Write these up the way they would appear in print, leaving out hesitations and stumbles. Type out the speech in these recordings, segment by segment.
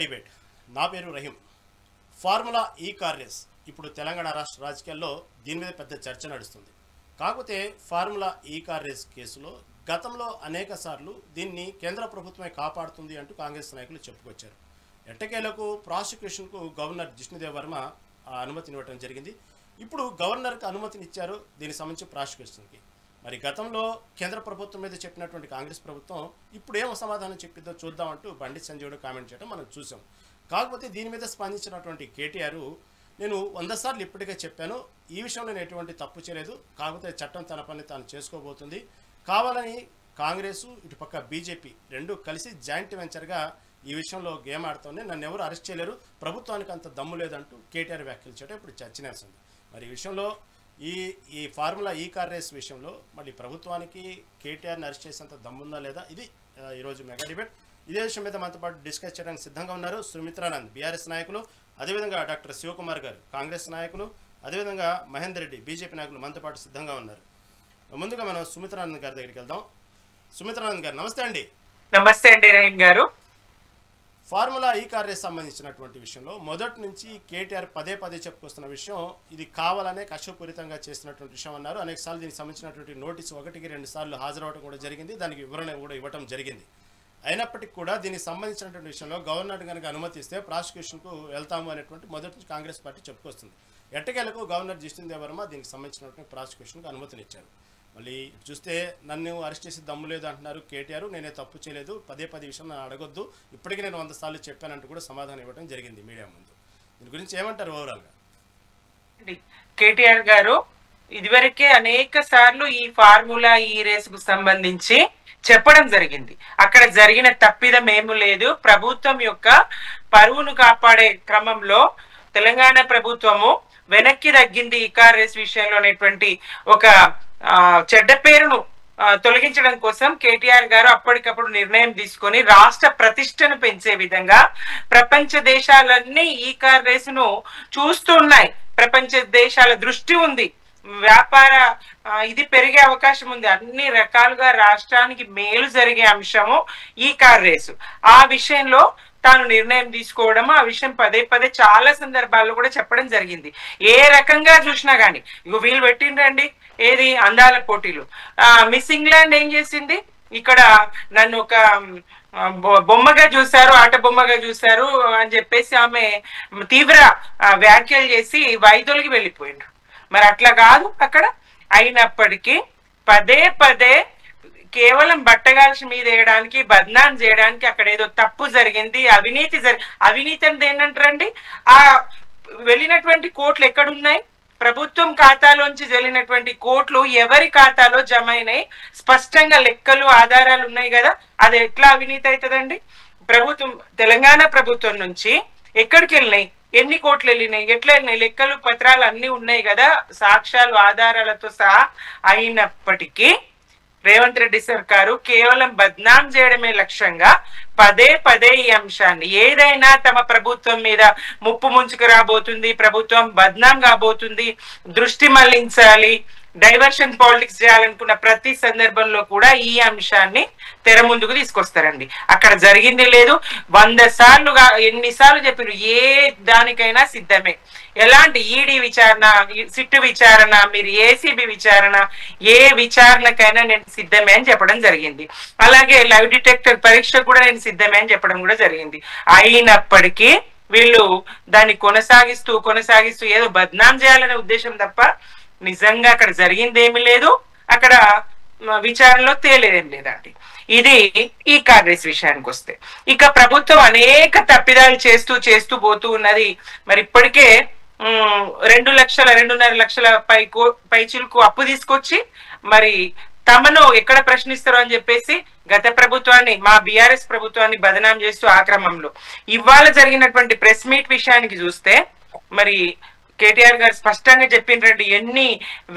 Debate. నా పేరు Rahim. Formula ఈ కార్ రేస్ ఇప్పుడు తెలంగాణ రాష్ట్ర రాజకీయాల్లో దీని మీద పెద్ద చర్చ నడుస్తుంది. కాకపోతే ఫార్ములా ఈ కార్ రేస్ కేసులో గతంలో అనేక సార్లు దీన్ని కేంద్ర ప్రభుత్వమే కాపాడుతుంది అంటూ కాంగ్రెస్ నాయకులు చెప్పుకొచ్చారు. ఎట్టకేలకు ప్రాసిక్యూషన్కు గవర్నర్ జిష్ణుదేవ్ వర్మ అనుమతినివ్వడం జరిగింది. ఇప్పుడు గవర్నర్కి అనుమతినిచ్చారు దీనికి సంబంధించి ప్రాసిక్యూషన్కి. మరి గతంలో కేంద్ర ప్రభుత్వం మీద చెప్పినటువంటి కాంగ్రెస్ ప్రభుత్వం ఇప్పుడు ఏం సమాధానం చెప్పిద్దో చూద్దామంటూ బండి సంజయుడు కామెంట్ చేయడం మనం చూసాం. కాకపోతే దీని మీద స్పందించినటువంటి కేటీఆర్, నేను 100 సార్లు ఇప్పటికే చెప్పాను, ఈ విషయంలో నేను ఎటువంటి తప్పు చేయలేదు, కాకపోతే చట్టం తన పని తాను చేసుకోబోతుంది, కావాలని కాంగ్రెస్ ఇటుపక్క బీజేపీ రెండు కలిసి జాయింట్ వెంచర్గా ఈ విషయంలో గేమ్ ఆడుతూనే నన్ను ఎవరు అరెస్ట్ చేయలేరు, ప్రభుత్వానికి అంత దమ్ము లేదంటూ కేటీఆర్ వ్యాఖ్యలు చేయడం ఇప్పుడు చర్చనీయాంశం. మరి ఈ విషయంలో ఈ ఫార్ములా ఈ కార్ రేస్ విషయంలో మళ్ళీ ప్రభుత్వానికి కేటీఆర్ని అరెస్ట్ చేసేంత దమ్ముందా లేదా, ఇది ఈరోజు మెగా డిబేట్. ఇదే విషయం మీద మనతో పాటు డిస్కస్ చేయడానికి సిద్ధంగా ఉన్నారు సుమిత్రానంద్ బీఆర్ఎస్ నాయకులు, అదేవిధంగా డాక్టర్ శివకుమార్ గారు కాంగ్రెస్ నాయకులు, అదేవిధంగా మహేందర్ రెడ్డి బీజేపీ నాయకులు మనతో పాటు సిద్ధంగా ఉన్నారు. ముందుగా మనం సుమిత్రానంద్ గారి దగ్గరికి వెళ్దాం. సుమిత్రానంద్ గారు నమస్తే అండి. నమస్తే అండి రహీం గారు. ఫార్ములా ఈ కార్ రేస్ సంబంధించినటువంటి విషయంలో మొదటి నుంచి కేటీఆర్ పదే చెప్పుకొస్తున్న విషయం, ఇది కావాలనే కక్షపూరితంగా చేస్తున్నటువంటి విషయం అన్నారు. అనేక సార్లు దీనికి సంబంధించినటువంటి నోటీసు 1-2 సార్లు హాజరవడం కూడా జరిగింది, దానికి వివరణ కూడా ఇవ్వడం జరిగింది. అయినప్పటికీ కూడా దీనికి సంబంధించినటువంటి విషయంలో గవర్నర్ కనుక అనుమతిస్తే ప్రాసిక్యూషన్కు వెళ్తాము అనేటువంటి మొదటి నుంచి కాంగ్రెస్ పార్టీ చెప్పుకొస్తుంది. ఎట్టకేలకు గవర్నర్ జిష్ణుదేవ్ వర్మ దీనికి సంబంధించినటువంటి ప్రాసిక్యూషన్కు అనుమతినిచ్చారు. మళ్ళీ చూస్తే నన్ను అరెస్ట్ చేసి దమ్ము లేదు అంటున్నారు కేటీఆర్, నేనే తప్పు చేయలేదు, పదే విషయం నన్ను అడగొద్దు, ఇప్పటికీ నేను 100 సార్లు చెప్పానంటూ కూడా సమాధానం ఇవ్వడం జరిగింది మీడియా ముందు. దీని గురించి ఏమంటారు ఓవరాల్గా? కేటీఆర్ గారు ఇదివరకే అనేక సార్లు ఈ ఫార్ములా ఈ రేసుకు సంబంధించి చెప్పడం జరిగింది. అక్కడ జరిగిన తప్పిదం ఏమీ లేదు. ప్రభుత్వం యొక్క పరువును కాపాడే క్రమంలో తెలంగాణ ప్రభుత్వము వెనక్కి తగ్గింది ఈ కార్ రేస్ విషయంలో అనేటువంటి ఒక చెడ్డ పేరును తొలగించడం కోసం కేటీఆర్ గారు అప్పటికప్పుడు నిర్ణయం తీసుకొని రాష్ట్ర ప్రతిష్టను పెంచే విధంగా ప్రపంచ దేశాలన్నీ ఈ కార్ రేసును చూస్తున్నాయి. ప్రపంచ దేశాల దృష్టి ఉంది, వ్యాపార ఇది పెరిగే అవకాశం ఉంది, అన్ని రకాలుగా రాష్ట్రానికి మేలు జరిగే అంశము ఈ కార్ రేసు. ఆ విషయంలో తాను నిర్ణయం తీసుకోవడము, ఆ విషయం పదే చాలా సందర్భాల్లో కూడా చెప్పడం జరిగింది. ఏ రకంగా చూసినా గానీ ఇగో వీళ్ళు పెట్టిండ్రండి ఏది అందాల పోటీలు. మిస్ ఇంగ్లాండ్ ఏం చేసింది, ఇక్కడ నన్ను ఒక బొమ్మగా చూశారు, ఆట బొమ్మగా చూశారు అని చెప్పేసి ఆమె తీవ్ర వ్యాఖ్యలు చేసి వైదొలిగి వెళ్ళిపోయిండ్రు. మరి అట్లా కాదు అక్కడ. అయినప్పటికీ పదే కేవలం బట్టగాల్సి మీద వేయడానికి, బద్నాం చేయడానికి అక్కడ ఏదో తప్పు జరిగింది, అవినీతి అంటే ఏంటంటారండి, ఆ వెళ్ళినటువంటి కోట్లు ఎక్కడున్నాయి, ప్రభుత్వం ఖాతాలోంచి వెళ్ళినటువంటి కోట్లు ఎవరి ఖాతాలో జమ అయినాయి, స్పష్టంగా లెక్కలు ఆధారాలు ఉన్నాయి కదా, అది ఎట్లా అవినీతి అవుతుందండి? ప్రభుత్వం తెలంగాణ ప్రభుత్వం నుంచి ఎక్కడికి వెళ్ళినాయి, ఎన్ని కోట్లు వెళ్ళినాయి, ఎట్లా వెళ్ళినాయి, లెక్కలు పత్రాలు అన్ని ఉన్నాయి కదా, సాక్ష్యాలు ఆధారాలతో సహా. అయినప్పటికీ రేవంత్ రెడ్డి సర్కారు కేవలం బద్నాం చేయడమే లక్ష్యంగా పదే ఈ అంశాన్ని, ఏదైనా తమ ప్రభుత్వం మీద ముప్పు ముంచుకు రాబోతుంది, ప్రభుత్వం బద్నాం కాబోతుంది, దృష్టి మళ్లించాలి, డైవర్షన్ పాలిటిక్స్ చేయాలనుకున్న ప్రతి సందర్భంలో కూడా ఈ అంశాన్ని తెర ముందుకు తీసుకొస్తారండి. అక్కడ జరిగింది లేదు. 100 సార్లుగా ఎన్నిసార్లు చెప్పారు, ఏ దానికైనా సిద్ధమే. ఎలాంటి ఈడీ విచారణ, సిట్టు విచారణ, మీరు ఏసీబీ విచారణ, ఏ విచారణకైనా నేను సిద్ధమే అని చెప్పడం జరిగింది. అలాగే లైవ్ డిటెక్టర్ పరీక్ష కూడా నేను సిద్ధమే అని చెప్పడం కూడా జరిగింది. అయినప్పటికీ వీళ్ళు దాన్ని కొనసాగిస్తూ ఏదో బద్నాం చేయాలనే ఉద్దేశం తప్ప నిజంగా అక్కడ జరిగింది ఏమి లేదు, అక్కడ విచారణలో తేలేదేం లేదండి. ఇది ఈ కార్ రేస్ విషయానికి వస్తే, ఇక ప్రభుత్వం అనేక తప్పిదాలు చేస్తూ పోతూ ఉన్నది. మరి ఇప్పటికే 2.5 లక్షల పైచిలకు అప్పు తీసుకొచ్చి మరి తమను ఎక్కడ ప్రశ్నిస్తారు అని చెప్పేసి గత ప్రభుత్వాన్ని, మా బీఆర్ఎస్ ప్రభుత్వాన్ని బదనాం చేస్తూ ఆ క్రమంలో ఇవాళ జరిగినటువంటి ప్రెస్ మీట్ విషయానికి చూస్తే మరి కేటీఆర్ గారు స్పష్టంగా చెప్పిండ్రండి, ఎన్ని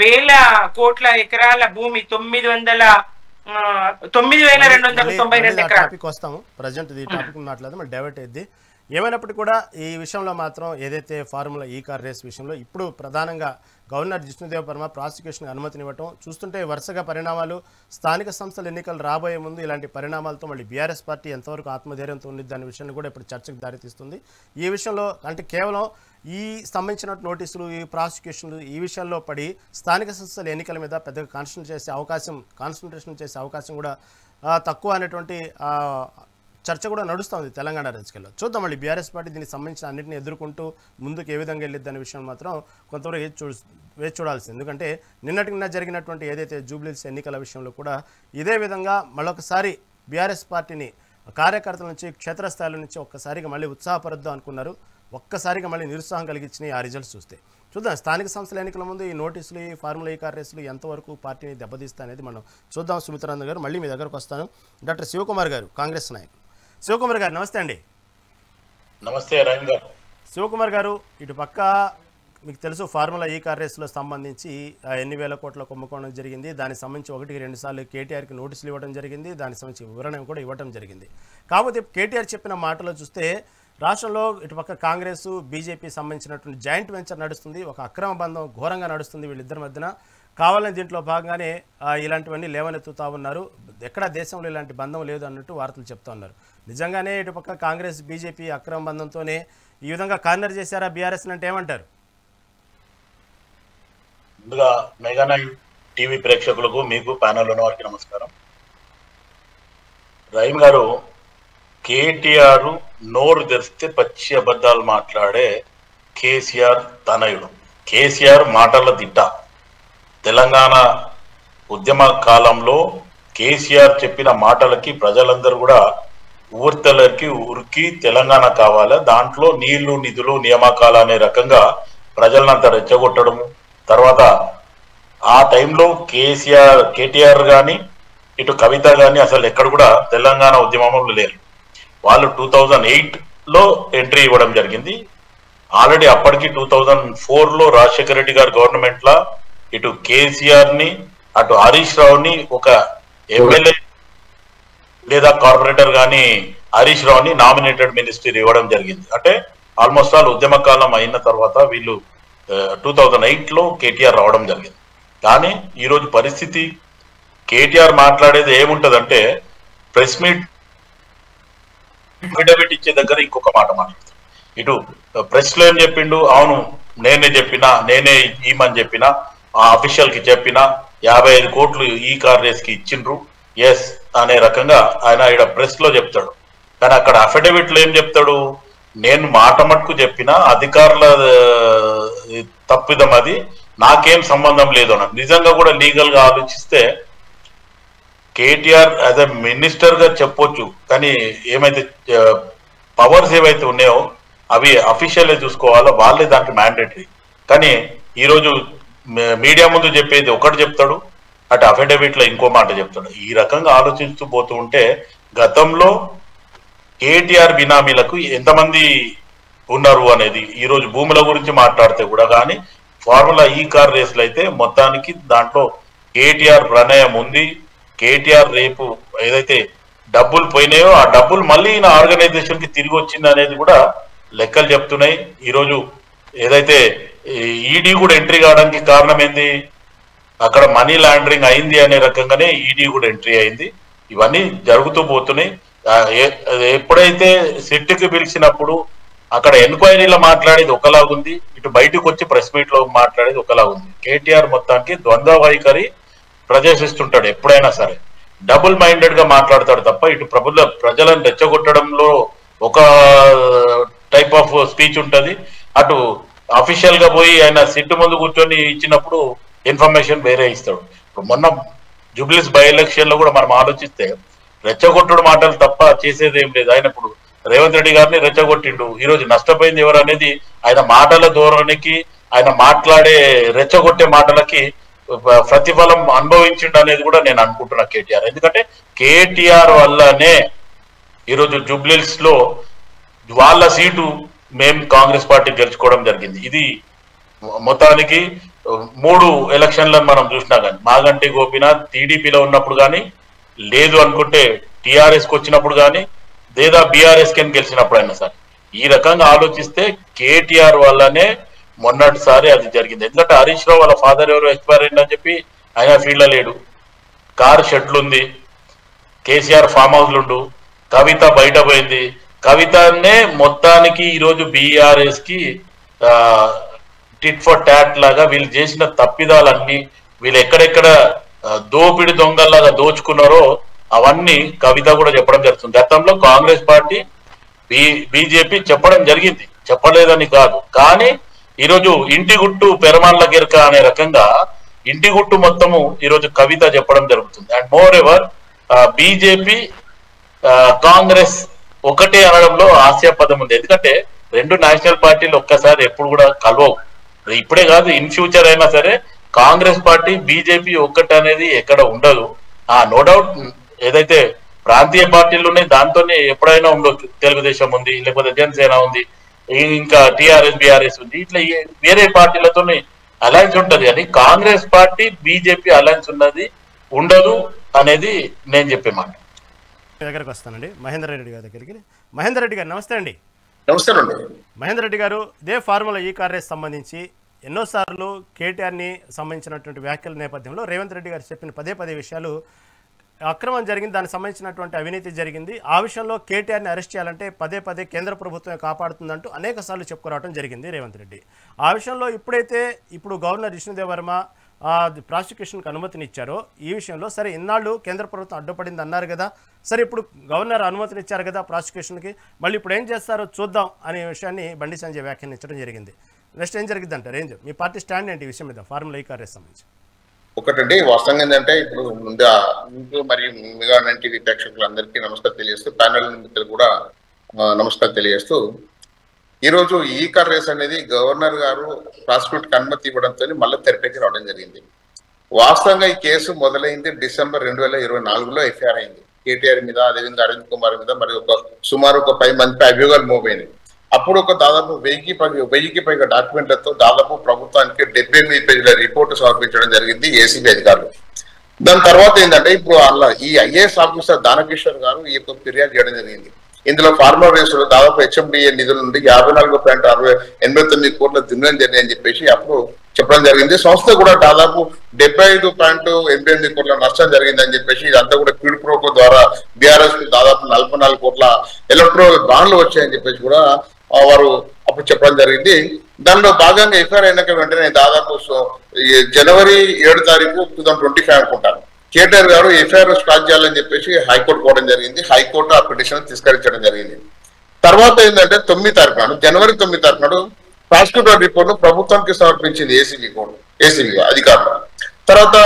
వేల కోట్ల ఎకరాల భూమి, 9,292 ఎకరాలు. వస్తాము ప్రజెంట్ ఈ టాపిక్ మాట్లాడదాం, డైవర్ట్ అయింది. ఏమైనప్పటికీ కూడా ఈ విషయంలో మాత్రం ఏదైతే ఫార్ములా ఈ కార్ రేస్ విషయంలో ఇప్పుడు ప్రధానంగా గవర్నర్ జిష్ణుదేవ్ వర్మ ప్రాసిక్యూషన్ అనుమతినివ్వటం చూస్తుంటే వరుసగా పరిణామాలు స్థానిక సంస్థల ఎన్నికలు రాబోయే ముందు ఇలాంటి పరిణామాలతో మళ్ళీ బీఆర్ఎస్ పార్టీ ఎంతవరకు ఆత్మధైర్యంతో ఉంది దాని విషయాన్ని కూడా ఇప్పుడు చర్చకు దారితీస్తుంది. ఈ విషయంలో అంటే కేవలం ఈ సంబంధించిన నోటీసులు ఈ ప్రాసిక్యూషన్లు ఈ విషయాల్లో పడి స్థానిక సంస్థల ఎన్నికల మీద పెద్దగా కాన్సన్ట్రేషన్ చేసే అవకాశం కూడా తక్కువ అనేటువంటి చర్చ కూడా నడుస్తుంది తెలంగాణ రాజకీయాల్లో. చూద్దాం మళ్ళీ బీఆర్ఎస్ పార్టీ దీనికి సంబంధించిన అన్నింటినీ ఎదుర్కొంటూ ముందుకు ఏ విధంగా వెళ్ళిద్ది అనే విషయం మాత్రం కొంతవరకు వేచి చూడాల్సింది. ఎందుకంటే నిన్న జరిగినటువంటి ఏదైతే జూబ్లీహిల్స్ ఎన్నికల విషయంలో కూడా ఇదే విధంగా మళ్ళొకసారి బీఆర్ఎస్ పార్టీని కార్యకర్తల నుంచి క్షేత్రస్థాయిల నుంచి ఒక్కసారిగా మళ్ళీ ఉత్సాహపరుద్దాం అనుకున్నారు. ఒక్కసారిగా మళ్ళీ నిరుత్సాహం కలిగించినాయి ఆ రిజల్ట్స్ చూస్తే. చూద్దాం స్థానిక సంస్థల ఎన్నికల ముందు ఈ నోటీసులు ఈ ఫార్ములా ఈ కార్ రేసులు ఎంతవరకు పార్టీని దెబ్బతీస్తాయి అనేది మనం చూద్దాం. సుమిత్రానంద గారు మళ్ళీ మీ దగ్గరకు వస్తాను. డాక్టర్ శివకుమార్ గారు కాంగ్రెస్ నాయకులు. శివకుమార్ గారు నమస్తే అండి. నమస్తే రవీంద్ర గారు. శివకుమార్ గారు, ఇటు పక్క మీకు తెలుసు ఫార్ములా ఈ కార్ రేసులో సంబంధించి ఎన్ని వేల కోట్ల కుంభకోణం జరిగింది. దానికి సంబంధించి 1-2 సార్లు కేటీఆర్కి నోటీసులు ఇవ్వడం జరిగింది. దానికి సంబంధించి వివరణ కూడా ఇవ్వడం జరిగింది. కాకపోతే కేటీఆర్ చెప్పిన మాటలో చూస్తే రాష్ట్రంలో ఇటుపక్క కాంగ్రెస్ బీజేపీ సంబంధించినటువంటి జాయింట్ వెంచర్ నడుస్తుంది. ఒక అక్రమ బంధం ఘోరంగా నడుస్తుంది వీళ్ళిద్దరి మధ్యన. కావాలని దీంట్లో భాగంగానే ఇలాంటివన్నీ లేవనెత్తుతా ఉన్నారు. ఎక్కడా దేశంలో ఇలాంటి బంధం లేదు అన్నట్టు వార్తలు చెప్తా ఉన్నారు. నిజంగానే ఇటుపక్క కాంగ్రెస్ బీజేపీ అక్రమ బంధంతోనే ఈ విధంగా కార్నర్ చేశారా బీఆర్ఎస్ అంటే ఏమంటారు? ముందుగా మెగా 9 టీవీ ప్రేక్షకులకు మీకు ప్యానెల్ ఉన్న వారికి నమస్కారం. రహీం గారు, కేటీఆర్ నోరు తెరిస్తే పచ్చి అబద్ధాలు మాట్లాడే కేసీఆర్ తనయుడు. కేసీఆర్ మాటల దిట్ట. తెలంగాణ ఉద్యమ కాలంలో కేసీఆర్ చెప్పిన మాటలకి ప్రజలందరూ కూడా ఊర్తలకి ఉరికి తెలంగాణ కావాలి, దాంట్లో నీళ్లు నిధులు నియామకాలు అనే రకంగా ప్రజలంతా రెచ్చగొట్టడము. తర్వాత ఆ టైంలో కేటీఆర్ కానీ ఇటు కవిత కానీ అసలు ఎక్కడ కూడా తెలంగాణ ఉద్యమంలో లేరు. వాళ్ళు 2008లో ఎంట్రీ ఇవ్వడం జరిగింది. ఆల్రెడీ అప్పటికి 2004లో రాజశేఖర రెడ్డి గారి గవర్నమెంట్ లా ఇటు కేసీఆర్ ని అటు హరీష్ రావుని ఒక ఎమ్మెల్యే లేదా కార్పొరేటర్ గాని హరీష్ రావుని నామినేటెడ్ మినిస్టర్ ఇవ్వడం జరిగింది. అంటే ఆల్మోస్ట్ ఆల్ ఉద్యమ కాలం అయిన తర్వాత వీళ్ళు 2008లో కేటీఆర్ రావడం జరిగింది. కానీ ఈరోజు పరిస్థితి కేటీఆర్ మాట్లాడేది ఏముంటదంటే ప్రెస్ మీట్ అఫిడవిట్ ఇచ్చే దగ్గర ఇంకొక మాట మాట్లాడతారు. ఇటు ప్రెస్ లో ఏం చెప్పిండు, అవును నేనే చెప్పినా, నేనే ఈమని చెప్పినా, ఆ అఫీషియల్ కి చెప్పినా 55 కోట్లు ఈ కార్ రేస్ కి ఇచ్చిండ్రు ఎస్ అనే రకంగా ఆయన ఇక్కడ ప్రెస్ లో చెప్తాడు. కానీ అక్కడ అఫిడవిట్ లో ఏం చెప్తాడు, నేను మాట మట్టుకు చెప్పినా అధికారుల తప్పిదం, అది నాకేం సంబంధం లేదు అన్న. నిజంగా కూడా లీగల్ గా ఆలోచిస్తే కేటీఆర్ యాజ్ ఎ మినిస్టర్ గా చెప్పొచ్చు, కానీ ఏమైతే పవర్స్ ఏవైతే ఉన్నాయో అవి అఫీషియల్ చూసుకోవాలో వాళ్ళే దానికి మ్యాండేటరీ. కానీ ఈరోజు మీడియా ముందు చెప్పేది ఒకటి చెప్తాడు, అటు అఫిడవిట్ లో ఇంకో మాట చెప్తాడు. ఈ రకంగా ఆలోచిస్తూ పోతూ ఉంటే గతంలో కేటీఆర్ బినామీలకు ఎంతమంది ఉన్నారు అనేది ఈరోజు భూముల గురించి మాట్లాడితే కూడా కానీ ఫార్ములా ఈ కార్ రేసులు అయితే మొత్తానికి దాంట్లో కేటీఆర్ ప్రణయం ఉంది. కేటీఆర్ రేపు ఏదైతే డబ్బులు పోయినాయో ఆ డబ్బులు మళ్ళీ నా ఆర్గనైజేషన్ కి తిరిగి వచ్చింది అనేది కూడా లెక్కలు చెప్తున్నాయి. ఈరోజు ఏదైతే ఈడీ కూడా ఎంట్రీ కావడానికి కారణం ఏంది, అక్కడ మనీ లాండరింగ్ అయింది అనే రకంగానే ఈడీ కూడా ఎంట్రీ అయింది. ఇవన్నీ జరుగుతూ పోతున్నాయి. ఎప్పుడైతే సిట్కి పిలిచినప్పుడు అక్కడ ఎంక్వైరీలో మాట్లాడేది ఒకలాగుంది, ఇటు బయటకు వచ్చి ప్రెస్ మీట్ లో మాట్లాడేది ఒకలాగుంది. కేటీఆర్ మొత్తానికి ద్వంద్వ వైఖరి ప్రదర్శిస్తుంటాడు. ఎప్పుడైనా సరే డబుల్ మైండెడ్ గా మాట్లాడతాడు తప్ప ఇటు ప్రజలను రెచ్చగొట్టడంలో ఒక టైప్ ఆఫ్ స్పీచ్ ఉంటది, అటు అఫీషియల్ గా పోయి ఆయన సిట్టు ముందు కూర్చొని ఇచ్చినప్పుడు ఇన్ఫర్మేషన్ వేరే ఇస్తాడు. ఇప్పుడు మొన్న జూబ్లీహిల్స్ బై ఎలక్షన్ లో కూడా మనం ఆలోచిస్తే రెచ్చగొట్టుడు మాటలు తప్ప చేసేది ఏం లేదు. ఆయన ఇప్పుడు రేవంత్ రెడ్డి గారిని రెచ్చగొట్టిండు. ఈరోజు నష్టపోయింది ఎవరు అనేది ఆయన మాటల ధోరణికి, ఆయన మాట్లాడే రెచ్చగొట్టే మాటలకి ప్రతిఫలం అనుభవించిండు అనేది కూడా నేను అనుకుంటున్నా కేటీఆర్. ఎందుకంటే కేటీఆర్ వల్లనే ఈరోజు జూబ్లీహిల్స్ లో వాళ్ళ సీటు మేము కాంగ్రెస్ పార్టీ గెలుచుకోవడం జరిగింది. ఇది మొత్తానికి 3 ఎలక్షన్లను మనం చూసినా కానీ మాగంటి గోపీనాథ్ టీడీపీలో ఉన్నప్పుడు కానీ, లేదు అనుకుంటే టీఆర్ఎస్కి వచ్చినప్పుడు కానీ, లేదా బీఆర్ఎస్కి గెలిచినప్పుడు అయినా సరే ఈ రకంగా ఆలోచిస్తే కేటీఆర్ వల్లనే మొన్నటిసారి అది జరిగింది. ఎందుకంటే హరీష్ రావు వాళ్ళ ఫాదర్ ఎవరు ఎక్స్పైర్ అయిందని చెప్పి ఆయన ఫీల్డ్లో లేడు, కారు షెడ్లు ఉంది, కేసీఆర్ ఫామ్ హౌస్లు ఉండు, కవిత బయట పోయింది. కవితనే మొత్తానికి ఈరోజు బీఆర్ఎస్ కి టిట్ ఫర్ టాట్ లాగా వీళ్ళు చేసిన తప్పిదాలన్నీ, వీళ్ళు ఎక్కడెక్కడ దోపిడి దొంగల్లాగా దోచుకున్నారో అవన్నీ కవిత కూడా చెప్పడం జరుగుతుంది. గతంలో కాంగ్రెస్ పార్టీ బీజేపీ చెప్పడం జరిగింది, చెప్పలేదని కాదు. కానీ ఈరోజు ఇంటి గుట్టు పెరమాళ్ళ గిరక అనే రకంగా ఇంటి గుట్టు మొత్తము ఈరోజు కవిత చెప్పడం జరుగుతుంది. And more ever BJP Congress ఒకటే అనడంలో హాస్యాపదం ఉంది. ఎందుకంటే రెండు నేషనల్ పార్టీలు ఒక్కసారి ఎప్పుడు కూడా కలవవు. ఇప్పుడే కాదు, ఇన్ ఫ్యూచర్ అయినా సరే కాంగ్రెస్ పార్టీ బీజేపీ ఒక్కటి అనేది ఎక్కడ ఉండదు. నో డౌట్ ఏదైతే ప్రాంతీయ పార్టీలు ఉన్నాయి దాంతోనే ఎప్పుడైనా ఉండొచ్చు. తెలుగుదేశం ఉంది, లేకపోతే జనసేన ఉంది, ఇంకా టీఆర్ఎస్ బీఆర్ఎస్ ఉంది, ఇట్లా వేరే పార్టీలతో అలయన్స్ ఉంటది. కానీ కాంగ్రెస్ పార్టీ బీజేపీ అలయన్స్ ఉన్నది ఉండదు అనేది నేను చెప్పే మాట. దగ్గరకు వస్తానండి మహేందర్ రెడ్డి గారి దగ్గరికి. మహేందర్ రెడ్డి గారు నమస్తే అండి. నమస్కారం అండి. మహేందర్ రెడ్డి గారు, ఇదే ఫార్ములా ఈ కార్ రేస్ సంబంధించి ఎన్నోసార్లు కేటీఆర్ని సంబంధించినటువంటి వ్యాఖ్యల నేపథ్యంలో రేవంత్ రెడ్డి గారు చెప్పిన పదే విషయాలు అక్రమం జరిగింది, దానికి సంబంధించినటువంటి అవినీతి జరిగింది, ఆ విషయంలో కేటీఆర్ని అరెస్ట్ చేయాలంటే పదే కేంద్ర ప్రభుత్వమే కాపాడుతుందంటూ అనేక సార్లు చెప్పుకోవడం జరిగింది రేవంత్ రెడ్డి. ఆ విషయంలో ఇప్పుడు గవర్నర్ విష్ణుదేవ్ వర్మ ప్రాసిక్యూషన్కి అనుమతినిచ్చారో ఈ విషయంలో సరే ఇన్నాళ్ళు కేంద్ర ప్రభుత్వం అడ్డుపడింది అన్నారు కదా, సరే ఇప్పుడు గవర్నర్ అనుమతినిచ్చారు కదా ప్రాసిక్యూషన్కి, మళ్ళీ ఇప్పుడు ఏం చేస్తారో చూద్దాం అనే విషయాన్ని బండి సంజయ్ వ్యాఖ్యానించడం జరిగింది. నెక్స్ట్ ఏం జరిగింది అంటారు? మీ పార్టీ స్టాండ్ ఏంటి ఈ విషయం మీద ఫార్ములా ఈ కార్ రేస్ సంబంధించి? ఒకటండి, వాస్తవంగా ఏంటంటే ఇప్పుడు ముందు మరియు మిగతా టీవీ ప్రేక్షకులందరికీ నమస్కారం తెలియజేస్తూ, ప్యానల్ మిత్రులు కూడా నమస్కారం తెలియజేస్తూ, ఈరోజు ఈ కార్ రేస్ అనేది గవర్నర్ గారు ప్రాసిక్యూట్కి అనుమతి ఇవ్వడంతో మళ్ళీ తెరపైకి రావడం జరిగింది. వాస్తవంగా ఈ కేసు మొదలైంది డిసెంబర్ 2024లో ఎఫ్ఐఆర్ అయింది కేటీఆర్ మీద, అదేవిధంగా అరవింద్ కుమార్ మీద, మరి సుమారు 10 మందిపై అభియోగాలు మూవ్ అయినాయి. అప్పుడు దాదాపు 1000కి పైగా డాక్యుమెంట్లతో దాదాపు ప్రభుత్వానికి 78 పేజీల రిపోర్టు సమర్పించడం జరిగింది ఏసీబీ అధికారులు. దాని తర్వాత ఏంటంటే ఇప్పుడు అలా ఈ ఐఏఎస్ ఆఫీసర్ దానకిషోర్ గారు ఈ యొక్క ఫిర్యాదు చేయడం జరిగింది. ఇందులో ఫార్మా రేసులో దాదాపు హెచ్ఎండిఏ నిధుల నుండి 54.89 కోట్ల దుర్వినియోగం జరిగిందని చెప్పేసి అప్పుడు చెప్పడం జరిగింది. సంస్థ కూడా దాదాపు 75.88 కోట్ల నష్టం జరిగిందని చెప్పేసి, ఇదంతా కూడా క్విడ్ ప్రోకో ద్వారా బీఆర్ఎస్ దాదాపు 44 కోట్ల ఎలక్ట్రల్ బాండ్లు వచ్చాయని చెప్పేసి కూడా వారు అప్పుడు చెప్పడం జరిగింది. దానిలో భాగంగా ఎఫ్ఐఆర్ అయినాక వెంటనే దాదాపు జనవరి 7 తారీఖు 2025 అనుకుంటాను కేటీఆర్ గారు ఎఫ్ఐఆర్ స్టార్ట్ చేయాలని చెప్పేసి హైకోర్టు పోవడం జరిగింది. హైకోర్టు ఆ పిటిషన్ తిరస్కరించడం జరిగింది. తర్వాత ఏంటంటే 9 తారీఖు నాడు, జనవరి 9 తారీఖు నాడు ప్రాసిక్యూటర్ రిపోర్ట్ ప్రభుత్వానికి సమర్పించింది ఏసీబీ అధికారులు. తర్వాత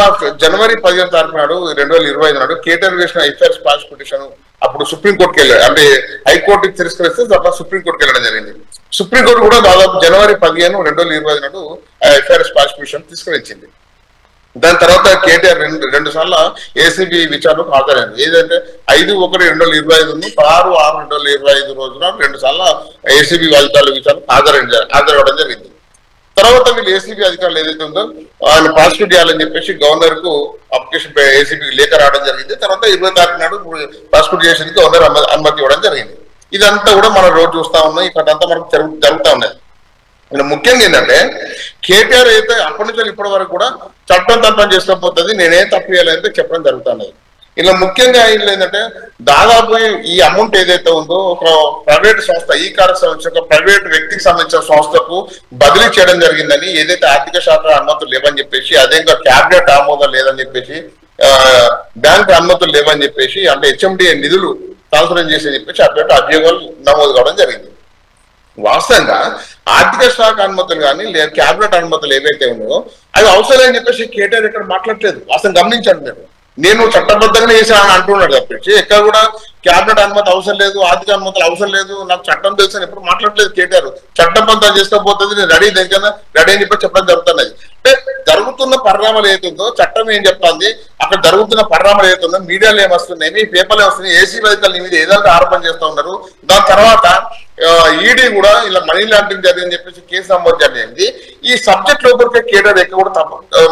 జనవరి 15 తారీఖు నాడు 2025 నాడు కేటీఆర్ వేసిన ఎఫ్ఐఆర్ స్పాష్ పిటిషన్ అప్పుడు సుప్రీంకోర్టుకి వెళ్ళాడు. అంటే హైకోర్టుకి తిరస్కరిస్తే తర్వాత సుప్రీంకోర్టుకి వెళ్ళడం జరిగింది. సుప్రీంకోర్టు కూడా దాదాపు జనవరి 15, 2025 నాడు ఎఫ్ఐఆర్ స్పాష్ పిటిషన్ తిరస్కరించింది. దాని తర్వాత కేటీఆర్ రెండు సార్లు ఏసీబీ విచారణకు హాజరైంది. ఏదంటే 5/1/2025 16/6/2025 రోజున 2 సార్లు ఏసీబీ ఫలితాల విచారణకు హాజరవడం జరిగింది. తర్వాత వీళ్ళు ఏసీబీ అధికారులు ఏదైతే ఉందో ఆయన ప్రాసిక్యూట్ చేయాలని చెప్పేసి గవర్నర్ కు అప్లికేషన్ ఏసీబీ లేఖ రావడం జరిగింది. తర్వాత 20 తారీఖు నాడు ప్రాసిక్యూట్ చేసేందుకు గవర్నర్ అనుమతి ఇవ్వడం జరిగింది. ఇదంతా కూడా మనం రోజు చూస్తా ఉన్నాం, ఇక్కడంతా మనకు జరుగుతూ ఉన్నది. ముఖ్యంగా ఏంటంటే కేటీఆర్ అయితే అప్పటి నుంచి ఇప్పటి వరకు కూడా చట్టం చేసుకోకపోతుంది, నేనేం తప్పు చేయాలంటే చెప్పడం జరుగుతున్నది. ఇలా ముఖ్యంగా ఏంటంటే దాదాపు ఈ అమౌంట్ ఏదైతే ఉందో ఒక ప్రైవేట్ సంస్థ ఈ కార్ సంబంధించి ఒక ప్రైవేట్ వ్యక్తికి సంబంధించిన సంస్థకు బదిలీ చేయడం జరిగిందని, ఏదైతే ఆర్థిక శాఖ అనుమతులు లేవని చెప్పేసి, అదేవిధంగా క్యాబినెట్ ఆమోదం లేదని చెప్పేసి, బ్యాంక్ అనుమతులు లేవని చెప్పేసి, అంటే హెచ్ఎండిఏ నిధులు ట్రాన్స్ఫర్ చేసి చెప్పేసి అటువంటి అభియోగాలు నమోదు కావడం జరిగింది. వాస్తవంగా ఆర్థిక శాఖ అనుమతులు కానీ లేదా క్యాబినెట్ అనుమతులు ఏవైతే ఉన్నాయో అవి అవసరం అని చెప్పేసి కేటీఆర్ ఇక్కడ మాట్లాడలేదు. వాస్తవం గమనించండి, నేను చట్టబద్ధంగానే చేశాను అంటున్నాడు తప్పించి ఎక్కడ కూడా క్యాబినెట్ అనుమతి అవసరం లేదు, ఆర్థిక అనుమతులు అవసరం లేదు, నాకు చట్టం తెలుసు అని ఎప్పుడు మాట్లాడలేదు కేటీఆర్. చట్టబద్ధం చేసుకోకపోతుంది, నేను రెడీ అని చెప్పి చెప్పడం జరుగుతున్నది. అంటే జరుగుతున్న పరిణామాలు ఏతుందో చట్టం ఏం చెప్తుంది, అక్కడ జరుగుతున్న పరిణామాలు ఏతుందో మీడియాలో ఏమొస్తున్నాయి, మీ పేపర్లు ఏమొస్తున్నాయి, ఏసీబీ అధికారులు మీద ఏదైనా ఆరోపణ చేస్తూ ఉన్నారు. దాని తర్వాత ఈడీ కూడా ఇలా మనీ లాండరింగ్ జరిగిందని చెప్పేసి కేసు నమోదు జరిగింది. ఈ సబ్జెక్ట్ లోపలికే కేటీఆర్ ఎక్కడ కూడా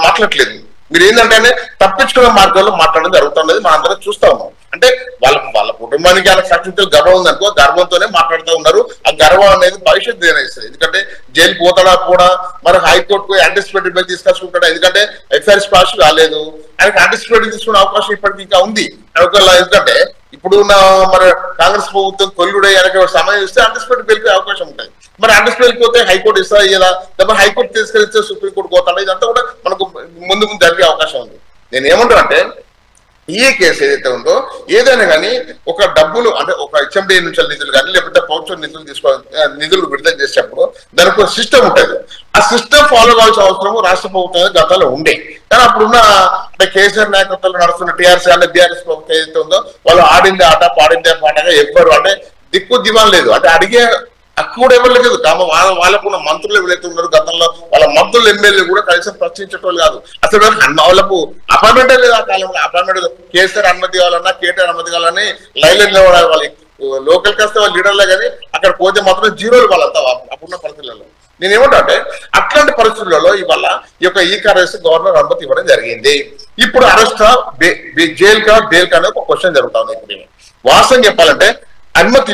మాట్లాడలేదు. మీరు ఏంటంటే తప్పించుకునే మార్గాల్లో మాట్లాడడం జరుగుతున్నది మనం అందరం చూస్తా ఉన్నాం. అంటే వాళ్ళ కుటుంబానికి వాళ్ళ సక్సెస్ గర్వం ఉందనుకో, గర్వంతోనే మాట్లాడుతూ ఉన్నారు. ఆ గర్వం అనేది భవిష్యత్తు నిర్ణయిస్తుంది. ఎందుకంటే జైలు పోతాడా కూడా, మరి హైకోర్టుకు యాంటిసిపేటెడ్ బెయిల్ తీసుకొచ్చుకుంటాడా, ఎందుకంటే ఎఫ్ఐఆర్ పాస్ కాలేదు, ఆయనకు యాంటిసిపేటెడ్ తీసుకునే అవకాశం ఇప్పటికి ఇంకా ఉంది. ఎందుకంటే ఇప్పుడు ఉన్న మరి కాంగ్రెస్ ప్రభుత్వం కొల్లుడే ఆయనకి సమయం ఇస్తే యాంటిసిపేటెడ్ బెయిల్కి అవకాశం ఉంటుంది. మరి యాంటిసిపేట్ పోతే హైకోర్టు ఇస్తా ఇయ్యదా, లేకపోతే హైకోర్టు తీసుకెళ్తే సుప్రీంకోర్టు పోతాడా, ఇదంతా కూడా మనకు ముందు జరిగే అవకాశం ఉంది. నేను ఏమంటా అంటే ఈ కేసు ఏదైతే ఉందో ఏదైనా కానీ ఒక డబ్బులు అంటే ఒక హెచ్ఎండి నుంచి నిధులు కానీ లేకపోతే ప్రభుత్వం నిధులు విడుదల చేసేటప్పుడు దానికి ఒక సిస్టమ్ ఉంటుంది. ఆ సిస్టమ్ ఫాలో కావాల్సిన అవసరం రాష్ట్ర ప్రభుత్వం గతంలో ఉండే. కానీ అప్పుడున్న అంటే కేసీఆర్ నాయకత్వంలో నడుస్తున్న టీఆర్ఎస్ అంటే బీఆర్ఎస్ ప్రభుత్వం ఏదైతే ఉందో వాళ్ళు ఆడిందే ఆట పాడిందే పాటగా ఎవ్వరు అంటే దిక్కు దివాన్ లేదు, అంటే అడిగే హక్కు కూడా ఎవరు లేదు. వాళ్ళకున్న మంత్రులు ఎవరైతే ఉన్నారో గతంలో వాళ్ళ మంత్రులు ఎమ్మెల్యేలు కూడా కనీసం ప్రశ్నించటోళ్ళు కాదు. అసలు వాళ్ళకు అపాయింట్మెంటే లేదు. ఆ కాలంలో అపాయింట్మెంట్ కేసీఆర్ అనుమతి కావాలన్నా కేటీఆర్ అనుమతి కావాలని లైన్లో వాళ్ళు లోకల్కి వస్తే వాళ్ళు లీడర్లే కానీ అక్కడ పోతే మాత్రం జీరోలు వాళ్ళంతా అప్పుడున్న పరిస్థితులలో. నేనేమంటా అంటే అట్లాంటి పరిస్థితులలో ఇవాళ ఈ యొక్క ఈకార్ఎస్ గవర్నర్ అనుమతి ఇవ్వడం జరిగింది. ఇప్పుడు అరెస్ట్ జైలు కా బెయిల్ కా అనేది ఒక క్వశ్చన్ జరుగుతా ఉంది. ఇప్పుడు వాస్తవం చెప్పాలంటే అనుమతి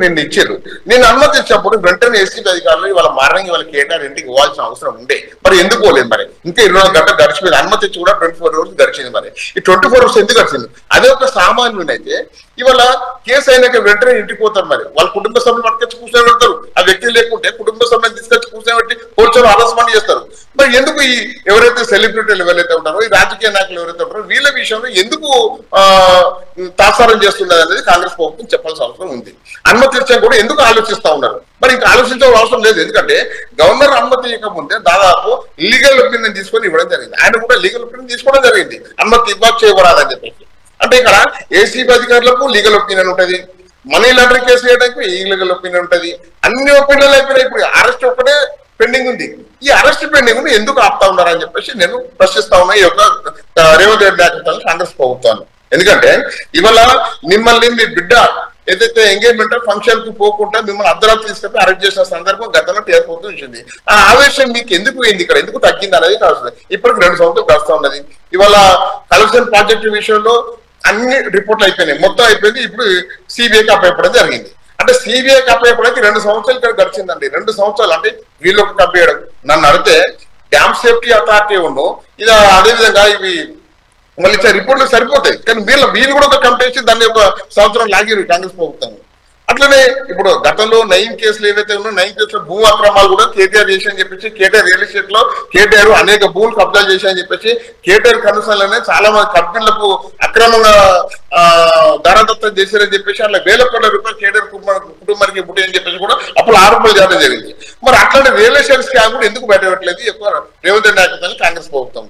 నేను ఇచ్చారు. నేను అనుమతి ఇచ్చినప్పుడు వెంటనే ఏసీబీ అధికారులు ఇవాళ మార్నింగ్ వాళ్ళ కేటీఆర్ ఇంటికి ఇవ్వాల్సిన అవసరం ఉండే, మరి ఎందుకు పోలేదు? మరి ఇంకా 24 గంటలు గడిచిపోయింది. అనుమతి ఇచ్చి కూడా 24 అవర్స్ గడిచింది. మరి ఈ 24 అవర్స్ ఎందుకు గడిచింది? అదే ఒక సామాన్యునైతే ఇవాళ కేసు అయినాక వెంటనే ఇంటికి పోతారు. మరి వాళ్ళ కుటుంబ సభ్యులు పట్టుకొచ్చి కూర్చొని పెడతారు. ఆ వ్యక్తి లేకుంటే కుటుంబ సభ్యులను తీసుకొచ్చి కూర్చొని పెట్టి పోలీసులు అరెస్ట్మెంట్ చేస్తారు. మరి ఎందుకు ఈ ఎవరైతే సెలబ్రిటీలు ఎవరైతే ఉంటారో, ఈ రాజకీయ నాయకులు ఎవరైతే ఉంటారో వీళ్ళ విషయంలో ఎందుకు తాత్సారం చేస్తున్నది అనేది కాంగ్రెస్ ప్రభుత్వం చెప్పాల్సిన అవసరం ఉంది. అనుమతి ఇచ్చా కూడా ఎందుకు ఆలోచిస్తా ఉన్నారు? మరి ఇంకా ఆలోచించాల్సిన అవసరం లేదు. ఎందుకంటే గవర్నర్ అనుమతి ఇవ్వకముందే దాదాపు లీగల్ ఒపీనియన్ తీసుకొని ఇవ్వడం జరిగింది. ఆయన కూడా లీగల్ ఒపీనియన్ తీసుకోవడం జరిగింది, అనుమతి ఇవ్వచ్చు చేయకూడదని చెప్పేసి. అంటే ఇక్కడ ఏసీబీ అధికారులకు లీగల్ ఒపీనియన్ ఉంటుంది, మనీ లాండరింగ్ కేసు చేయడానికి లీగల్ ఒపీనియన్ ఉంటుంది, అన్ని ఒపీనియన్లు అయిపోయినాయి. ఇప్పుడు అరెస్ట్ ఒక్కటే పెండింగ్ ఉంది. ఈ అరెస్ట్ పెండింగ్ ఎందుకు ఆపుతా ఉన్నారని చెప్పేసి నేను ప్రశ్నిస్తా ఉన్నా ఈ యొక్క రేవంత్ రెడ్డి నాయకత్వంలో కాంగ్రెస్ ప్రభుత్వాన్ని. ఎందుకంటే ఇవాళ మిమ్మల్ని మీ బిడ్డ ఏదైతే ఎంగేజ్మెంట్ ఫంక్షన్ కు పోకుండా మిమ్మల్ని అర్ధరాత్రి తీసుకెళ్ళి అరెస్ట్ చేసిన సందర్భం గతంలో టీఆర్ ప్రభుత్వం ఇచ్చింది. ఆ ఆవేశం మీకు ఎందుకు పోయింది, ఇక్కడ ఎందుకు తగ్గింది అనేది కాదు. ఇప్పటికి 2 సంవత్సరాలు గడుస్తూ ఉన్నది. ఇవాళ కలెక్షన్ ప్రాజెక్టు విషయంలో అన్ని రిపోర్ట్లు అయిపోయినాయి, మొత్తం అయిపోయింది. ఇప్పుడు సిబిఐకి అప్పయ్యడం జరిగింది. అంటే సిబిఐకి అప్పయ్యడానికి 2 సంవత్సరాలు ఇక్కడ గడిచిందండి. 2 సంవత్సరాలు అంటే వీళ్ళొక కప్పేయడం. నన్ను అడిగితే డ్యామ్ సేఫ్టీ అథారిటీ ఉండవు, ఇది అదేవిధంగా ఇవి మళ్ళీ రిపోర్ట్లు సరిపోతాయి. కానీ వీళ్ళు కూడా ఒక కంపెనీ దాన్ని ఒక సంవత్సరం లాగిరు కాంగ్రెస్ ప్రభుత్వం. అట్లనే ఇప్పుడు గతంలో 9 కేసులు ఏవైతే ఉన్నాయో 9 కేసులో భూ అక్రమాలు కూడా కేటీఆర్ చేశాయని చెప్పేసి, కేటీఆర్ రియల్ ఎస్టేట్ లో కేటీఆర్ అనేక భూములు కబ్జాలు చేశాయని చెప్పేసి కేటీఆర్ కమిషన్లోనే చాలా మంది కంపెనీలకు అక్రమంగా ధనదత్తం చేశారని చెప్పేసి అట్లా వేల కోట్ల రూపాయలు కేటీఆర్ కుటుంబానికి బుట్టి అని చెప్పేసి కూడా అప్పుడు ఆరోపణలు చేయడం జరిగింది. మరి అట్లాంటి రియల్ ఎస్టేట్ స్కామ్ కూడా ఎందుకు బయటపెట్టలేదు ఎక్కువ రేవంత్ రెడ్డి నాయకత్వంలో కాంగ్రెస్ ప్రభుత్వం?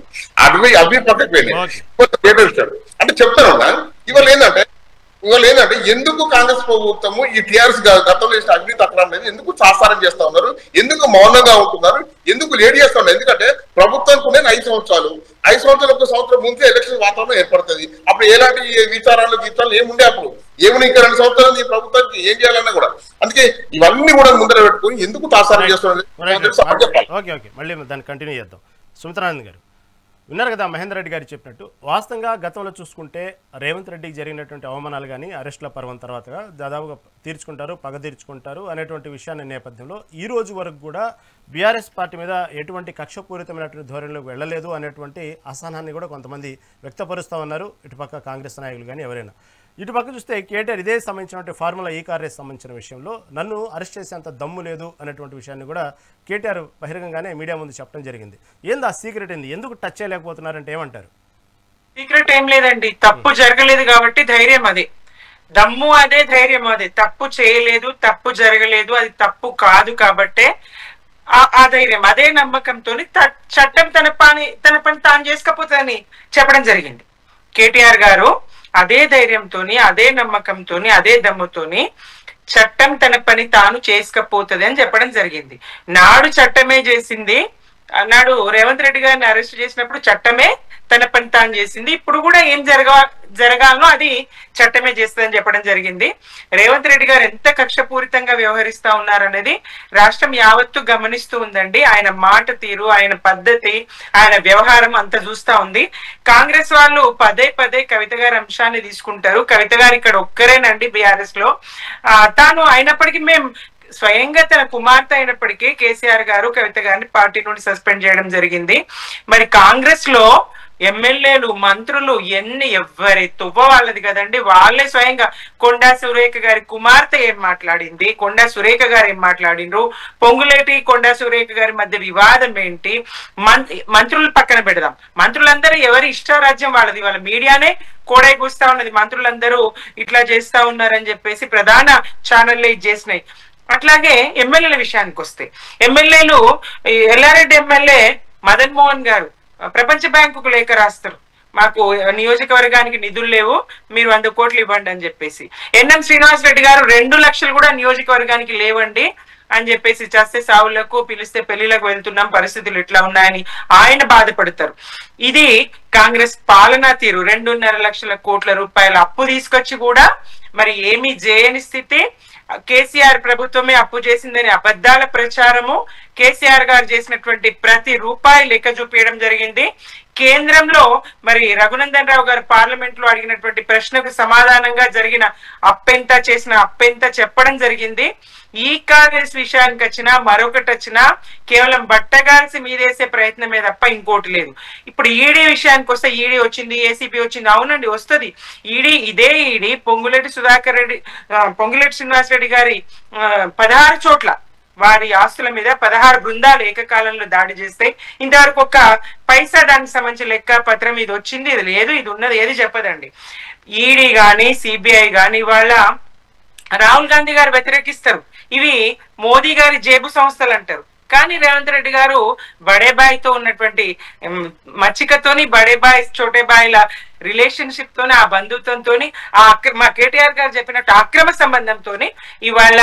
అవి పక్కకు పోయినాయి. అంటే చెప్తాను ఇవాళ ఏంటంటే ఎందుకు కాంగ్రెస్ ప్రభుత్వము ఈ టీఆర్ఎస్ గతంలో ఇచ్చిన అవినీతి అక్రమం అనేది ఎందుకు సాసారం చేస్తా ఉన్నారు, ఎందుకు మౌనంగా ఉంటున్నారు, ఎందుకు లేట్ చేస్తా ఉన్నారు? ఎందుకంటే ప్రభుత్వానికి ఉండే 5 సంవత్సరాలు, 5 సంవత్సరాలు ఒక సంవత్సరం ముందే ఎలక్షన్ వాతావరణం ఏర్పడుతుంది. అప్పుడు ఎలాంటి విచారాలు ఏముండే అప్పుడు ఏముంది? ఇంకా 2 సంవత్సరాలు ఈ ప్రభుత్వానికి ఏం చేయాలన్నా కూడా. అందుకే ఇవన్నీ కూడా ముందర పెట్టుకుని ఎందుకు తాసారం చేస్తున్నారు? మళ్ళీ దాన్ని కంటిన్యూ చేద్దాం. సుమిత్రానంద్ గారు విన్నారు కదా మహేందర్ రెడ్డి గారు చెప్పినట్టు, వాస్తవంగా గతంలో చూసుకుంటే రేవంత్ రెడ్డికి జరిగినటువంటి అవమానాలు కానీ అరెస్టుల పర్వం తర్వాత దాదాపుగా పగ తీర్చుకుంటారు అనేటువంటి విషయాన్ని నేపథ్యంలో ఈ రోజు వరకు కూడా బీఆర్ఎస్ పార్టీ మీద ఎటువంటి కక్షపూరితమైనటువంటి ధోరణిలోకి వెళ్ళలేదు అనేటువంటి అసహనాన్ని కూడా కొంతమంది వ్యక్తపరుస్తూ ఉన్నారు, ఇటుపక్క కాంగ్రెస్ నాయకులు కానీ ఎవరైనా. ఇటుపక్క చూస్తే కేటీఆర్ ఇదే సంబంధించినటువంటి ఫార్ములా ఈ కార్యస్ సంబంధించిన విషయంలో నన్ను అరెస్ట్ చేసేంత దమ్ము లేదు అనేటువంటి విషయాన్ని కూడా కేటీఆర్ బహిరంగంగానే మీడియా ముందు చెప్పడం జరిగింది. ఏంది ఆ సీక్రెట్ ఏంది, ఎందుకు టచ్ చేయలేకపోతున్నారంటే ఏమంటారు? సీక్రెట్ ఏం లేదండి, తప్పు జరగలేదు కాబట్టి ధైర్యం అదే, దమ్ము అదే, ధైర్యం అదే. తప్పు చేయలేదు, తప్పు జరగలేదు, అది తప్పు కాదు కాబట్టే ఆ ధైర్యం, అదే నమ్మకంతో చట్టం తన పని తాను చేసుకపోతుందని చెప్పడం జరిగింది. కేటీఆర్ గారు అదే ధైర్యంతోని, అదే నమ్మకంతోని, అదే దమ్ముతోని చట్టం తన పని తాను చేసుకపోతుంది అని చెప్పడం జరిగింది. నాడు చట్టమే చేసింది, నాడు రేవంత్ రెడ్డి గారిని అరెస్ట్ చేసినప్పుడు చట్టమే తన పని తాను చేసింది. ఇప్పుడు కూడా ఏం జరగాలనో అది చట్టమే చేస్తుందని చెప్పడం జరిగింది. రేవంత్ రెడ్డి గారు ఎంత కక్షపూరితంగా వ్యవహరిస్తా ఉన్నారనేది రాష్ట్రం యావత్తు గమనిస్తూ ఉందండి. ఆయన మాట తీరు, ఆయన పద్ధతి, ఆయన వ్యవహారం అంతా చూస్తా ఉంది. కాంగ్రెస్ వాళ్ళు పదే పదే కవిత గారి అంశాన్ని తీసుకుంటారు. కవిత గారు ఇక్కడ ఒక్కరేనండి బీఆర్ఎస్ లో. తాను అయినప్పటికీ మేము స్వయంగా తన కుమార్తె అయినప్పటికీ కేసీఆర్ గారు కవిత గారిని పార్టీ నుండి సస్పెండ్ చేయడం జరిగింది. మరి కాంగ్రెస్ లో ఎమ్మెల్యేలు, మంత్రులు ఎవరి తువ్వ వాళ్ళది కదండి. వాళ్ళే స్వయంగా కొండా సురేఖ గారి కుమార్తె ఏం మాట్లాడింది, కొండా సురేఖ గారు ఏం మాట్లాడిండ్రు, పొంగులేటి కొండా సురేఖ గారి మధ్య వివాదం ఏంటి, మంత్రులు పక్కన పెడదాం. మంత్రులందరూ ఎవరి ఇష్టారాజ్యం వాళ్ళది. వాళ్ళ మీడియానే కోడై కూస్తా ఉన్నది. మంత్రులందరూ ఇట్లా చేస్తా ఉన్నారని చెప్పేసి ప్రధాన ఛానళ్ళే ఇది చేసినాయి. అట్లాగే ఎమ్మెల్యేల విషయానికి వస్తే, ఎమ్మెల్యేలు ఎల్లారెడ్డి ఎమ్మెల్యే మదన్ మోహన్ గారు ప్రపంచ బ్యాంకుకు లేఖ రాస్తారు, మాకు నియోజకవర్గానికి నిధులు లేవు, మీరు 100 కోట్లు ఇవ్వండి అని చెప్పేసి. ఎన్ఎం శ్రీనివాస్ రెడ్డి గారు 2 లక్షలు కూడా నియోజకవర్గానికి లేవండి అని చెప్పేసి, చేస్తే సావులకు పిలిస్తే పెళ్లిలకు వెళ్తున్నాం, పరిస్థితులు ఇట్లా ఉన్నాయని ఆయన బాధపడతారు. ఇది కాంగ్రెస్ పాలనా తీరు. 2.5 లక్షల కోట్ల రూపాయల అప్పు తీసుకొచ్చి కూడా మరి ఏమీ చేయని స్థితి. కేసీఆర్ ప్రభుత్వమే అప్పు చేసిందని అబద్ధాల ప్రచారము, కేసీఆర్ గారు చేసినటువంటి ప్రతి రూపాయి లెక్క చూపించడం జరిగింది. కేంద్రంలో మరి రఘునందన్ రావు గారు పార్లమెంట్ లో అడిగినటువంటి ప్రశ్నకు సమాధానంగా జరిగిన అప్పెంత, చేసిన అప్పెంత చెప్పడం జరిగింది. ఈ కాంగ్రెస్ విషయానికి వచ్చినా మరొకటి వచ్చినా కేవలం బట్టగాల్సి మీదేసే ప్రయత్నమే తప్ప ఇంకోటి లేదు. ఇప్పుడు ఈడీ విషయానికి వస్తే, ఈడీ వచ్చింది, ఏసీపీ వచ్చింది. అవునండి, వస్తుంది ఈడీ. ఇదే ఈడీ పొంగులేటి శ్రీనివాస్ రెడ్డి గారి 16 చోట్ల వారి ఆస్తుల మీద 16 బృందాలు ఏకకాలంలో దాడి చేస్తే ఇంతవరకు ఒక్క పైసా దానికి సంబంధించిన లెక్క పత్రం ఇది వచ్చింది, ఇది లేదు, ఇది ఉన్నది ఏది చెప్పదండి. ఈడీ గాని సిబిఐ గాని వాళ్ళ రాహుల్ గాంధీ గారు వ్యతిరేకిస్తారు. ఇవి మోదీ గారి జేబు సంస్థలు అంటారు. కానీ రేవంత్ రెడ్డి గారు బడేబాయితో ఉన్నటువంటి మచ్చికతోని, బడేబాయ్ చోటేబాయిల రిలేషన్షిప్ తోని, ఆ బంధుత్వంతో, మా కేటీఆర్ గారు చెప్పినట్టు అక్రమ సంబంధంతోని ఇవాళ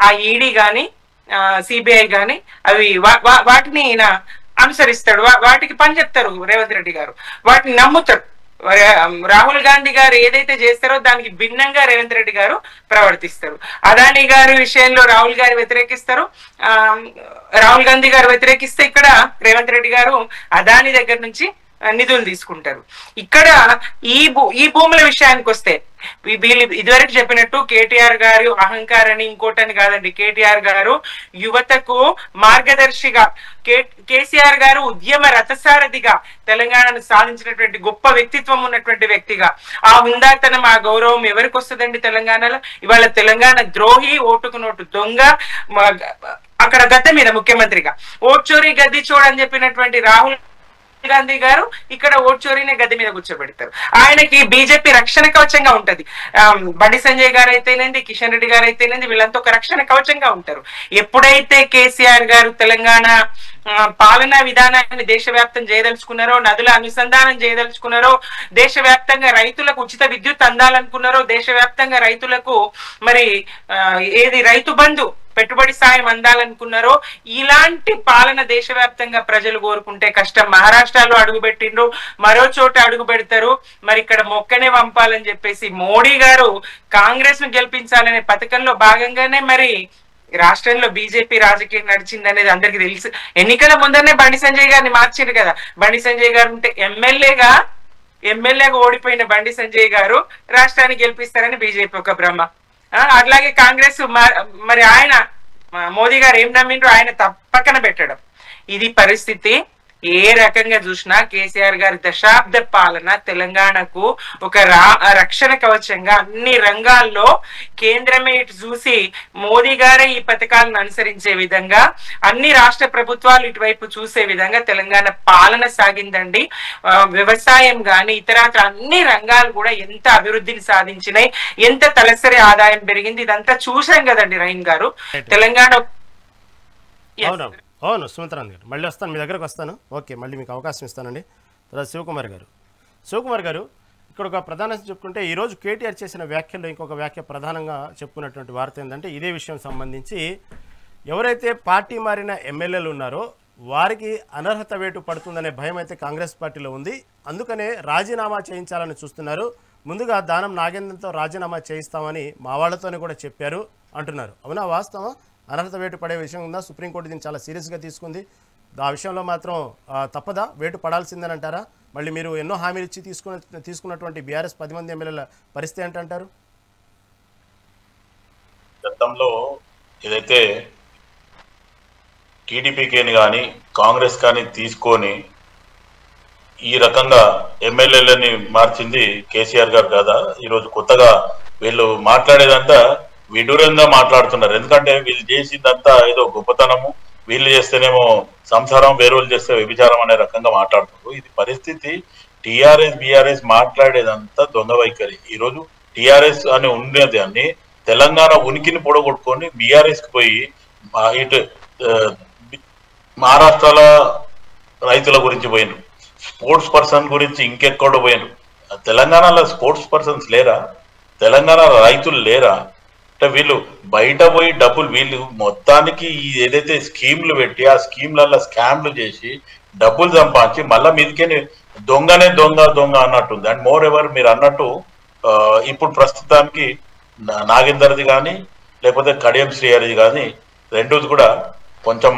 ఆ ఈడీ గాని సిబిఐ గాని అవి వాటిని ఈయన అనుసరిస్తాడు. వాటికి పని చెప్తారు రేవంత్ రెడ్డి గారు, వాటిని నమ్ముతారు. రాహుల్ గాంధీ గారు ఏదైతే చేస్తారో దానికి భిన్నంగా రేవంత్ రెడ్డి గారు ప్రవర్తిస్తారు. అదానీ గారి విషయంలో రాహుల్ గారు వ్యతిరేకిస్తారు, రాహుల్ గాంధీ గారు వ్యతిరేకిస్తే ఇక్కడ రేవంత్ రెడ్డి గారు అదానీ దగ్గర నుంచి నిధులు తీసుకుంటారు. ఇక్కడ ఈ భూముల విషయానికి వస్తే వీళ్ళు ఇదివరకు చెప్పినట్టు కేటీఆర్ గారు అహంకారాన్ని ఇంకోటని కాదండి. కేటీఆర్ గారు యువతకు మార్గదర్శిగా, కేసీఆర్ గారు ఉద్యమ రథసారథిగా తెలంగాణను సాధించినటువంటి గొప్ప వ్యక్తిత్వం ఉన్నటువంటి వ్యక్తిగా ఆ హుందాతనం, ఆ గౌరవం ఎవరికి వస్తుందండి తెలంగాణలో? ఇవాళ తెలంగాణ ద్రోహి, ఓటుకు నోటు దొంగ, అక్కడ గద్దె మీద ముఖ్యమంత్రిగా ఓట్చోరీ గద్దె చూడని చెప్పినటువంటి రాహుల్ గాంధీ గారు ఇక్కడ ఓట్చోరీనే గద్దె మీద కూర్చోబెడతారు. ఆయనకి బీజేపీ రక్షణ కవచంగా ఉంటది. బండి సంజయ్ గారు అయితేనేది, కిషన్ రెడ్డి గారు అయితేనేది, వీళ్ళంతా ఒక రక్షణ కవచంగా ఉంటారు. ఎప్పుడైతే కేసీఆర్ గారు తెలంగాణ పాలనా విధానాన్ని దేశవ్యాప్తం చేయదలుచుకున్నారో, నదుల అనుసంధానం చేయదలుచుకున్నారో, దేశవ్యాప్తంగా రైతులకు ఉచిత విద్యుత్ అందాలనుకున్నారో, దేశవ్యాప్తంగా రైతులకు మరి ఏది రైతు బంధు పెట్టుబడి సాయం అందాలనుకున్నారో, ఇలాంటి పాలన దేశవ్యాప్తంగా ప్రజలు కోరుకుంటే కష్టం. మహారాష్ట్రలో అడుగుపెట్టిండ్రు, మరో చోట అడుగు పెడతారు. మరి ఇక్కడ మొక్కనే పంపాలని చెప్పేసి మోడీ గారు కాంగ్రెస్ ను గెలిపించాలనే పథకంలో భాగంగానే మరి రాష్ట్రంలో బీజేపీ రాజకీయం నడిచింది అనేది అందరికి తెలుసు. ఎన్నికల ముందరనే బండి సంజయ్ గారిని మార్చారు కదా. బండి సంజయ్ గారు ఉంటే ఎమ్మెల్యేగా ఓడిపోయిన బండి సంజయ్ గారు రాష్ట్రాన్ని గెలిపిస్తారని బీజేపీ ఒక భ్రమ. అట్లాగే కాంగ్రెస్ మరి ఆయన మోదీ గారు ఏం నమ్మిండ్రు, ఆయన పక్కన పెట్టడం. ఇది పరిస్థితి. ఏ రకంగా చూసినా కేసీఆర్ గారి దశాబ్ద పాలన తెలంగాణకు ఒక రక్షణ కవచంగా అన్ని రంగాల్లో కేంద్రమే ఇటు చూసి మోదీ గారే ఈ పథకాలను అనుసరించే విధంగా, అన్ని రాష్ట్ర ప్రభుత్వాలు ఇటువైపు చూసే విధంగా తెలంగాణ పాలన సాగిందండి. వ్యవసాయం గాని ఇతరత్ర అన్ని రంగాలు కూడా ఎంత అభివృద్ధిని సాధించినాయి, ఎంత తలసరి ఆదాయం పెరిగింది, ఇదంతా చూసాం కదండి రైన్ గారు. తెలంగాణ అవును సుమంతరాన్ గారు, మళ్ళీ వస్తాను, మీ దగ్గరకు వస్తాను. ఓకే, మళ్ళీ మీకు అవకాశం ఇస్తానండి. తర్వాత శివకుమార్ గారు ఇక్కడ ఒక ప్రధాన చెప్పుకుంటే ఈరోజు కేటీఆర్ చేసిన వ్యాఖ్యల్లో ఇంకొక వ్యాఖ్య ప్రధానంగా చెప్పుకున్నటువంటి వార్త ఏంటంటే, ఇదే విషయం సంబంధించి ఎవరైతే పార్టీ మారిన ఎమ్మెల్యేలు ఉన్నారో వారికి అనర్హత వేటు పడుతుందనే భయం అయితే కాంగ్రెస్ పార్టీలో ఉంది. అందుకనే రాజీనామా చేయించాలని చూస్తున్నారు. ముందుగా దానం నాగేంద్రతో రాజీనామా చేయిస్తామని మా వాళ్ళతోనే కూడా చెప్పారు అంటున్నారు. అవునా వాస్తవం? అనర్హత వేటు పడే విషయం ఉందా? సుప్రీంకోర్టు దీన్ని చాలా సీరియస్గా తీసుకుంది. ఆ విషయంలో మాత్రం తప్పదా? వేటు పడాల్సిందని అంటారా? మళ్ళీ మీరు ఎన్నో హామీలు ఇచ్చి తీసుకున్నటువంటి బీఆర్ఎస్ 10 మంది ఎమ్మెల్యేల పరిస్థితి ఏంటంటారు? గతంలో ఏదైతే టీడీపీకేని కానీ కాంగ్రెస్ కానీ తీసుకొని ఈ రకంగా ఎమ్మెల్యేలని మార్చింది కేసీఆర్ గారు కదా. ఈరోజు కొత్తగా వీళ్ళు మాట్లాడేదంతా విడూరంగా మాట్లాడుతున్నారు. ఎందుకంటే వీళ్ళు చేసిందంతా ఏదో గొప్పతనము, వీళ్ళు చేస్తేనేమో సంసారం, వేరేవాళ్ళు చేస్తే వ్యభిచారం అనే రకంగా మాట్లాడుతున్నారు. ఇది పరిస్థితి. టీఆర్ఎస్ బీఆర్ఎస్ మాట్లాడేదంతా దొంగ వైఖరి. ఈరోజు టీఆర్ఎస్ అని ఉండేది అన్ని తెలంగాణ ఉనికిని పొడగొట్టుకొని బీఆర్ఎస్కి పోయి ఇటు మహారాష్ట్రల రైతుల గురించి పోయినారు, స్పోర్ట్స్ పర్సన్ గురించి ఇంకెక్కడో పోయినారు. తెలంగాణలో స్పోర్ట్స్ పర్సన్స్ లేరా? తెలంగాణ రైతులు లేరా? అంటే వీళ్ళు బయట పోయి డబ్బులు వీళ్ళు మొత్తానికి ఏదైతే స్కీమ్లు పెట్టి ఆ స్కీమ్లలో స్కామ్లు చేసి డబ్బులు సంపాదించి మళ్ళీ మీదికే దొంగనే దొంగ అన్నట్టుంది. అండ్ మోర్ ఎవర్ మీరు అన్నట్టు ఇప్పుడు ప్రస్తుతానికి నాగేందర్ది కానీ లేకపోతే కడియం శ్రీహరిది కానీ రెండోది కూడా కొంచెం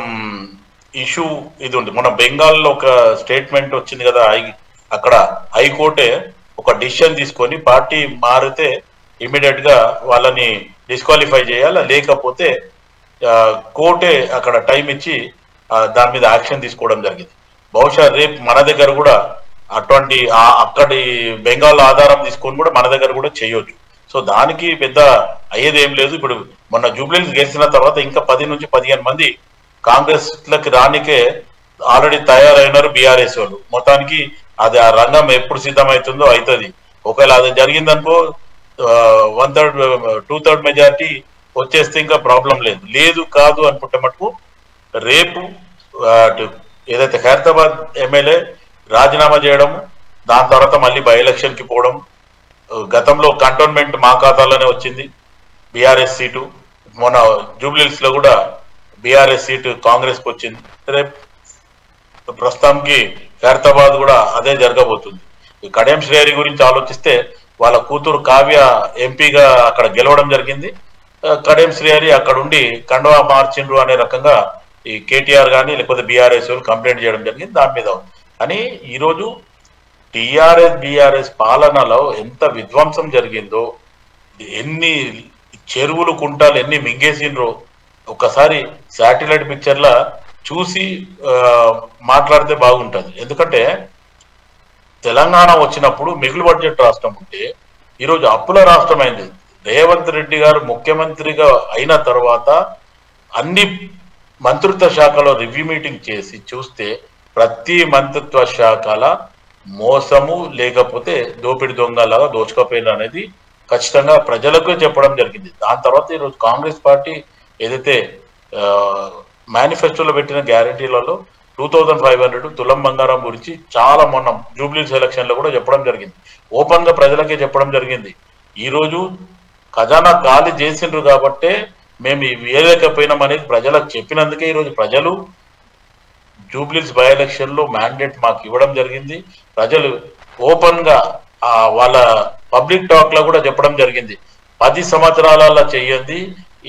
ఇష్యూ ఇది ఉంది. మన బెంగాల్లో ఒక స్టేట్మెంట్ వచ్చింది కదా, అక్కడ హైకోర్టే ఒక డిసిషన్ తీసుకొని పార్టీ మారితే ఇమీడియట్ గా వాళ్ళని డిస్క్వాలిఫై చేయాలి, లేకపోతే కోర్టే అక్కడ టైం ఇచ్చి దాని మీద యాక్షన్ తీసుకోవడం జరిగింది. బహుశా రేపు మన దగ్గర కూడా అటువంటి అక్కడి బెంగాల్ ఆధారం తీసుకొని కూడా మన దగ్గర కూడా చేయొచ్చు. సో దానికి పెద్ద అయ్యేది ఏం లేదు. ఇప్పుడు మొన్న జూబ్లీస్ గెలిచిన తర్వాత ఇంకా 10 నుంచి 15 మంది కాంగ్రెస్ లకి రానికే ఆల్రెడీ తయారైనారు బీఆర్ఎస్ వాళ్ళు. మొత్తానికి అది ఆ రంగం ఎప్పుడు సిద్ధమవుతుందో అవుతుంది. ఒకవేళ అది జరిగిందనుకో 1/3 2/3 మెజారిటీ వచ్చేస్తే ఇంకా ప్రాబ్లం లేదు కాదు అనుకుంటే మటుకు రేపు ఏదైతే ఖైరతాబాద్ ఎమ్మెల్యే రాజీనామా చేయడం, దాని తర్వాత మళ్ళీ బై ఎలక్షన్ కి పోవడం. గతంలో కంటోన్మెంట్ మా ఖాతాలోనే వచ్చింది బీఆర్ఎస్ సీటు, మొన్న జూబ్లీస్ లో కూడా బీఆర్ఎస్ సీటు కాంగ్రెస్ కి వచ్చింది. రేపు ప్రస్తుతానికి ఖైరతాబాద్ కూడా అదే జరగబోతుంది. కడియం శ్రీహరి గురించి ఆలోచిస్తే వాళ్ళ కూతురు కావ్య ఎంపీగా అక్కడ గెలవడం జరిగింది. కడియం శ్రీహరి అక్కడ ఉండి కండువా మార్చిండ్రు అనే రకంగా ఈ కేటీఆర్ కానీ లేకపోతే బీఆర్ఎస్ కంప్లైంట్ చేయడం జరిగింది దాని మీద. కానీ ఈరోజు టీఆర్ఎస్ బీఆర్ఎస్ పాలనలో ఎంత విధ్వంసం జరిగిందో, ఎన్ని చెరువులు కుంటాలు ఎన్ని మింగేసిండ్రో ఒకసారి శాటిలైట్ పిక్చర్లా చూసి మాట్లాడితే బాగుంటుంది. ఎందుకంటే తెలంగాణ వచ్చినప్పుడు మిగులు బడ్జెట్ రాష్ట్రం ఉంటే ఈరోజు అప్పుల రాష్ట్రం అయింది. రేవంత్ రెడ్డి గారు ముఖ్యమంత్రిగా అయిన తర్వాత అన్ని మంత్రిత్వ శాఖలో రివ్యూ మీటింగ్ చేసి చూస్తే ప్రతి మంత్రిత్వ శాఖల మోసము లేకపోతే దోపిడి దొంగలాగా దోచుకోపోయిన అనేది ఖచ్చితంగా ప్రజలకు చెప్పడం జరిగింది. దాని తర్వాత ఈరోజు కాంగ్రెస్ పార్టీ ఏదైతే మేనిఫెస్టోలో పెట్టిన గ్యారంటీలలో 2500 తులం బంగారం గురించి చాలా మొన్న జూబ్లీస్ ఎలక్షన్ లో కూడా చెప్పడం జరిగింది. ఓపెన్ గా ప్రజలకే చెప్పడం జరిగింది. ఈ రోజు ఖజానా ఖాళీ చేసిండ్రు కాబట్టే మేము వేయలేకపోయినాం అనేది ప్రజలకు చెప్పినందుకే ఈరోజు ప్రజలు జూబ్లీస్ బై ఎలక్షన్ లో మ్యాండేట్ మాకు ఇవ్వడం జరిగింది. ప్రజలు ఓపెన్ గా వాళ్ళ పబ్లిక్ టాక్ లో కూడా చెప్పడం జరిగింది. 10 సంవత్సరాల చెయ్యండి,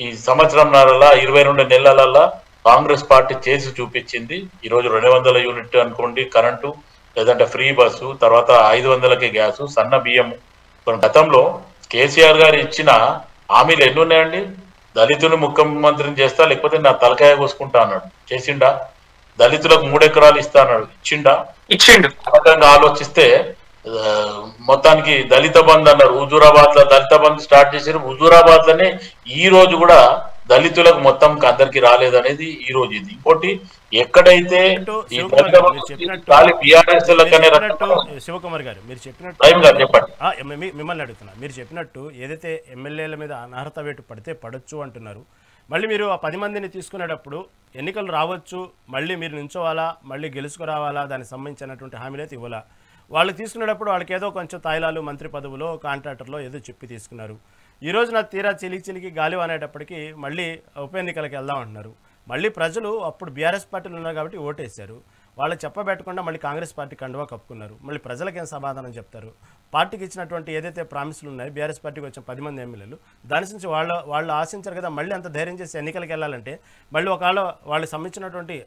ఈ సంవత్సరంన్నర 22 నెలల కాంగ్రెస్ పార్టీ చేసి చూపించింది. ఈరోజు 200 యూనిట్ అనుకోండి కరెంటు, లేదంటే ఫ్రీ బస్సు, తర్వాత 500కే గ్యాసు, సన్న బియ్యము. గతంలో కేసీఆర్ గారు ఇచ్చిన హామీలు ఎన్ని ఉన్నాయండి? దళితుని ముఖ్యమంత్రిని చేస్తా, లేకపోతే నా తలకాయ కోసుకుంటా అన్నాడు. చేసిండా? దళితులకు 3 ఎకరాలు ఇస్తా అన్నాడు. ఇచ్చిండు. ఆలోచిస్తే మొత్తానికి దళిత బంధు అన్నారు. హుజూరాబాద్ లో దళిత బంధు స్టార్ట్ చేశారు. హుజూరాబాద్ లోనే ఈ రోజు కూడా దళితులకు మొత్తం అందరికి రాలేదనేది ఈ రోజు. ఇది ఇంకోటి ఎక్కడైతే శివకుమార్ గారు మీరు చెప్పినట్టు చెప్పండి, మిమ్మల్ని అడుగుతున్నా, మీరు చెప్పినట్టు ఏదైతే ఎమ్మెల్యేల మీద అనర్హత వేటు పడితే పడొచ్చు అంటున్నారు. మళ్ళీ మీరు ఆ 10 మందిని తీసుకునేటప్పుడు ఎన్నికలు రావచ్చు, మళ్ళీ మీరు నించోవాలా, మళ్ళీ గెలుచుకురావాలా, దానికి సంబంధించినటువంటి హామీలు అయితే ఇవ్వాలా. వాళ్ళు తీసుకునేటప్పుడు వాళ్ళకి ఏదో కొంచెం తాయిలాలు మంత్రి పదవులో కాంట్రాక్టర్లో ఏదో చెప్పి తీసుకున్నారు. ఈ రోజున తీరా చిలికి గాలి అనేటప్పటికీ మళ్ళీ ఉప ఎన్నికలకు వెళ్దాం అంటున్నారు. మళ్ళీ ప్రజలు అప్పుడు బీఆర్ఎస్ పార్టీలు ఉన్నారు కాబట్టి ఓటేశారు. వాళ్ళకి చెప్పబెట్టకుండా మళ్ళీ కాంగ్రెస్ పార్టీ కండువా కప్పుకున్నారు. మళ్ళీ ప్రజలకు ఏం సమాధానం చెప్తారు? పార్టీకి ఇచ్చినటువంటి ఏదైతే ప్రామిసులు ఉన్నాయో బీఆర్ఎస్ పార్టీకి వచ్చిన 10 మంది ఎమ్మెల్యేలు దాని నుంచి వాళ్ళు ఆశించారు కదా. మళ్ళీ అంత ధైర్యం చేసి ఎన్నికలకు వెళ్ళాలంటే మళ్ళీ ఒకవేళ వాళ్ళకి సంబంధించినటువంటి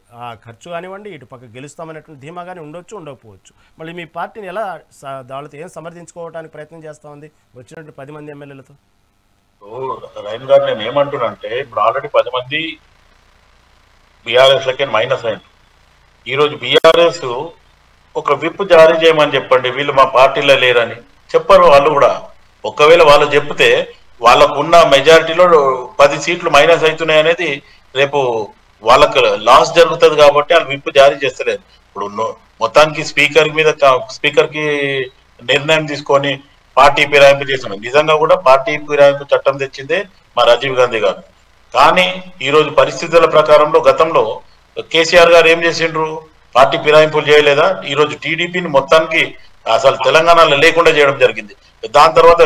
ఖర్చు కానివ్వండి, ఇటు పక్క గెలుస్తామనేటువంటి ధీమా కానీ ఉండొచ్చు, ఉండకపోవచ్చు. మళ్ళీ మీ పార్టీని ఎలా వాళ్ళతో ఏం సమర్థించుకోవడానికి ప్రయత్నం చేస్తూ ఉంది వచ్చినటువంటి 10 మంది ఎమ్మెల్యేలతో? రైన్ గారు నేను ఏమంటున్నానంటే ఇప్పుడు ఆల్రెడీ 10 మంది బీఆర్ఎస్ లకే మైనస్ అయింది. ఈరోజు బీఆర్ఎస్ ఒక విప్ జారీ చేయమని చెప్పండి, వీళ్ళు మా పార్టీలో లేరని చెప్పరు వాళ్ళు కూడా. ఒకవేళ వాళ్ళు చెప్తే వాళ్ళకున్న మెజారిటీలో 10 సీట్లు మైనస్ అవుతున్నాయి అనేది రేపు వాళ్ళకు లాస్ జరుగుతుంది కాబట్టి వాళ్ళు విప్ జారీ చేస్తలేదు. ఇప్పుడు మొత్తానికి స్పీకర్కి నిర్ణయం తీసుకొని పార్టీ ఫిరాయింపు చేసిన నిజంగా కూడా పార్టీ ఫిరాయింపు చట్టం తెచ్చిందే మా రాజీవ్ గాంధీ గారు. కానీ ఈరోజు పరిస్థితుల ప్రకారంలో గతంలో కేసీఆర్ గారు ఏం చేసిండ్రు, పార్టీ ఫిరాయింపులు చేయలేదా? ఈరోజు టీడీపీని మొత్తానికి అసలు తెలంగాణలో లేకుండా చేయడం జరిగింది. దాని తర్వాత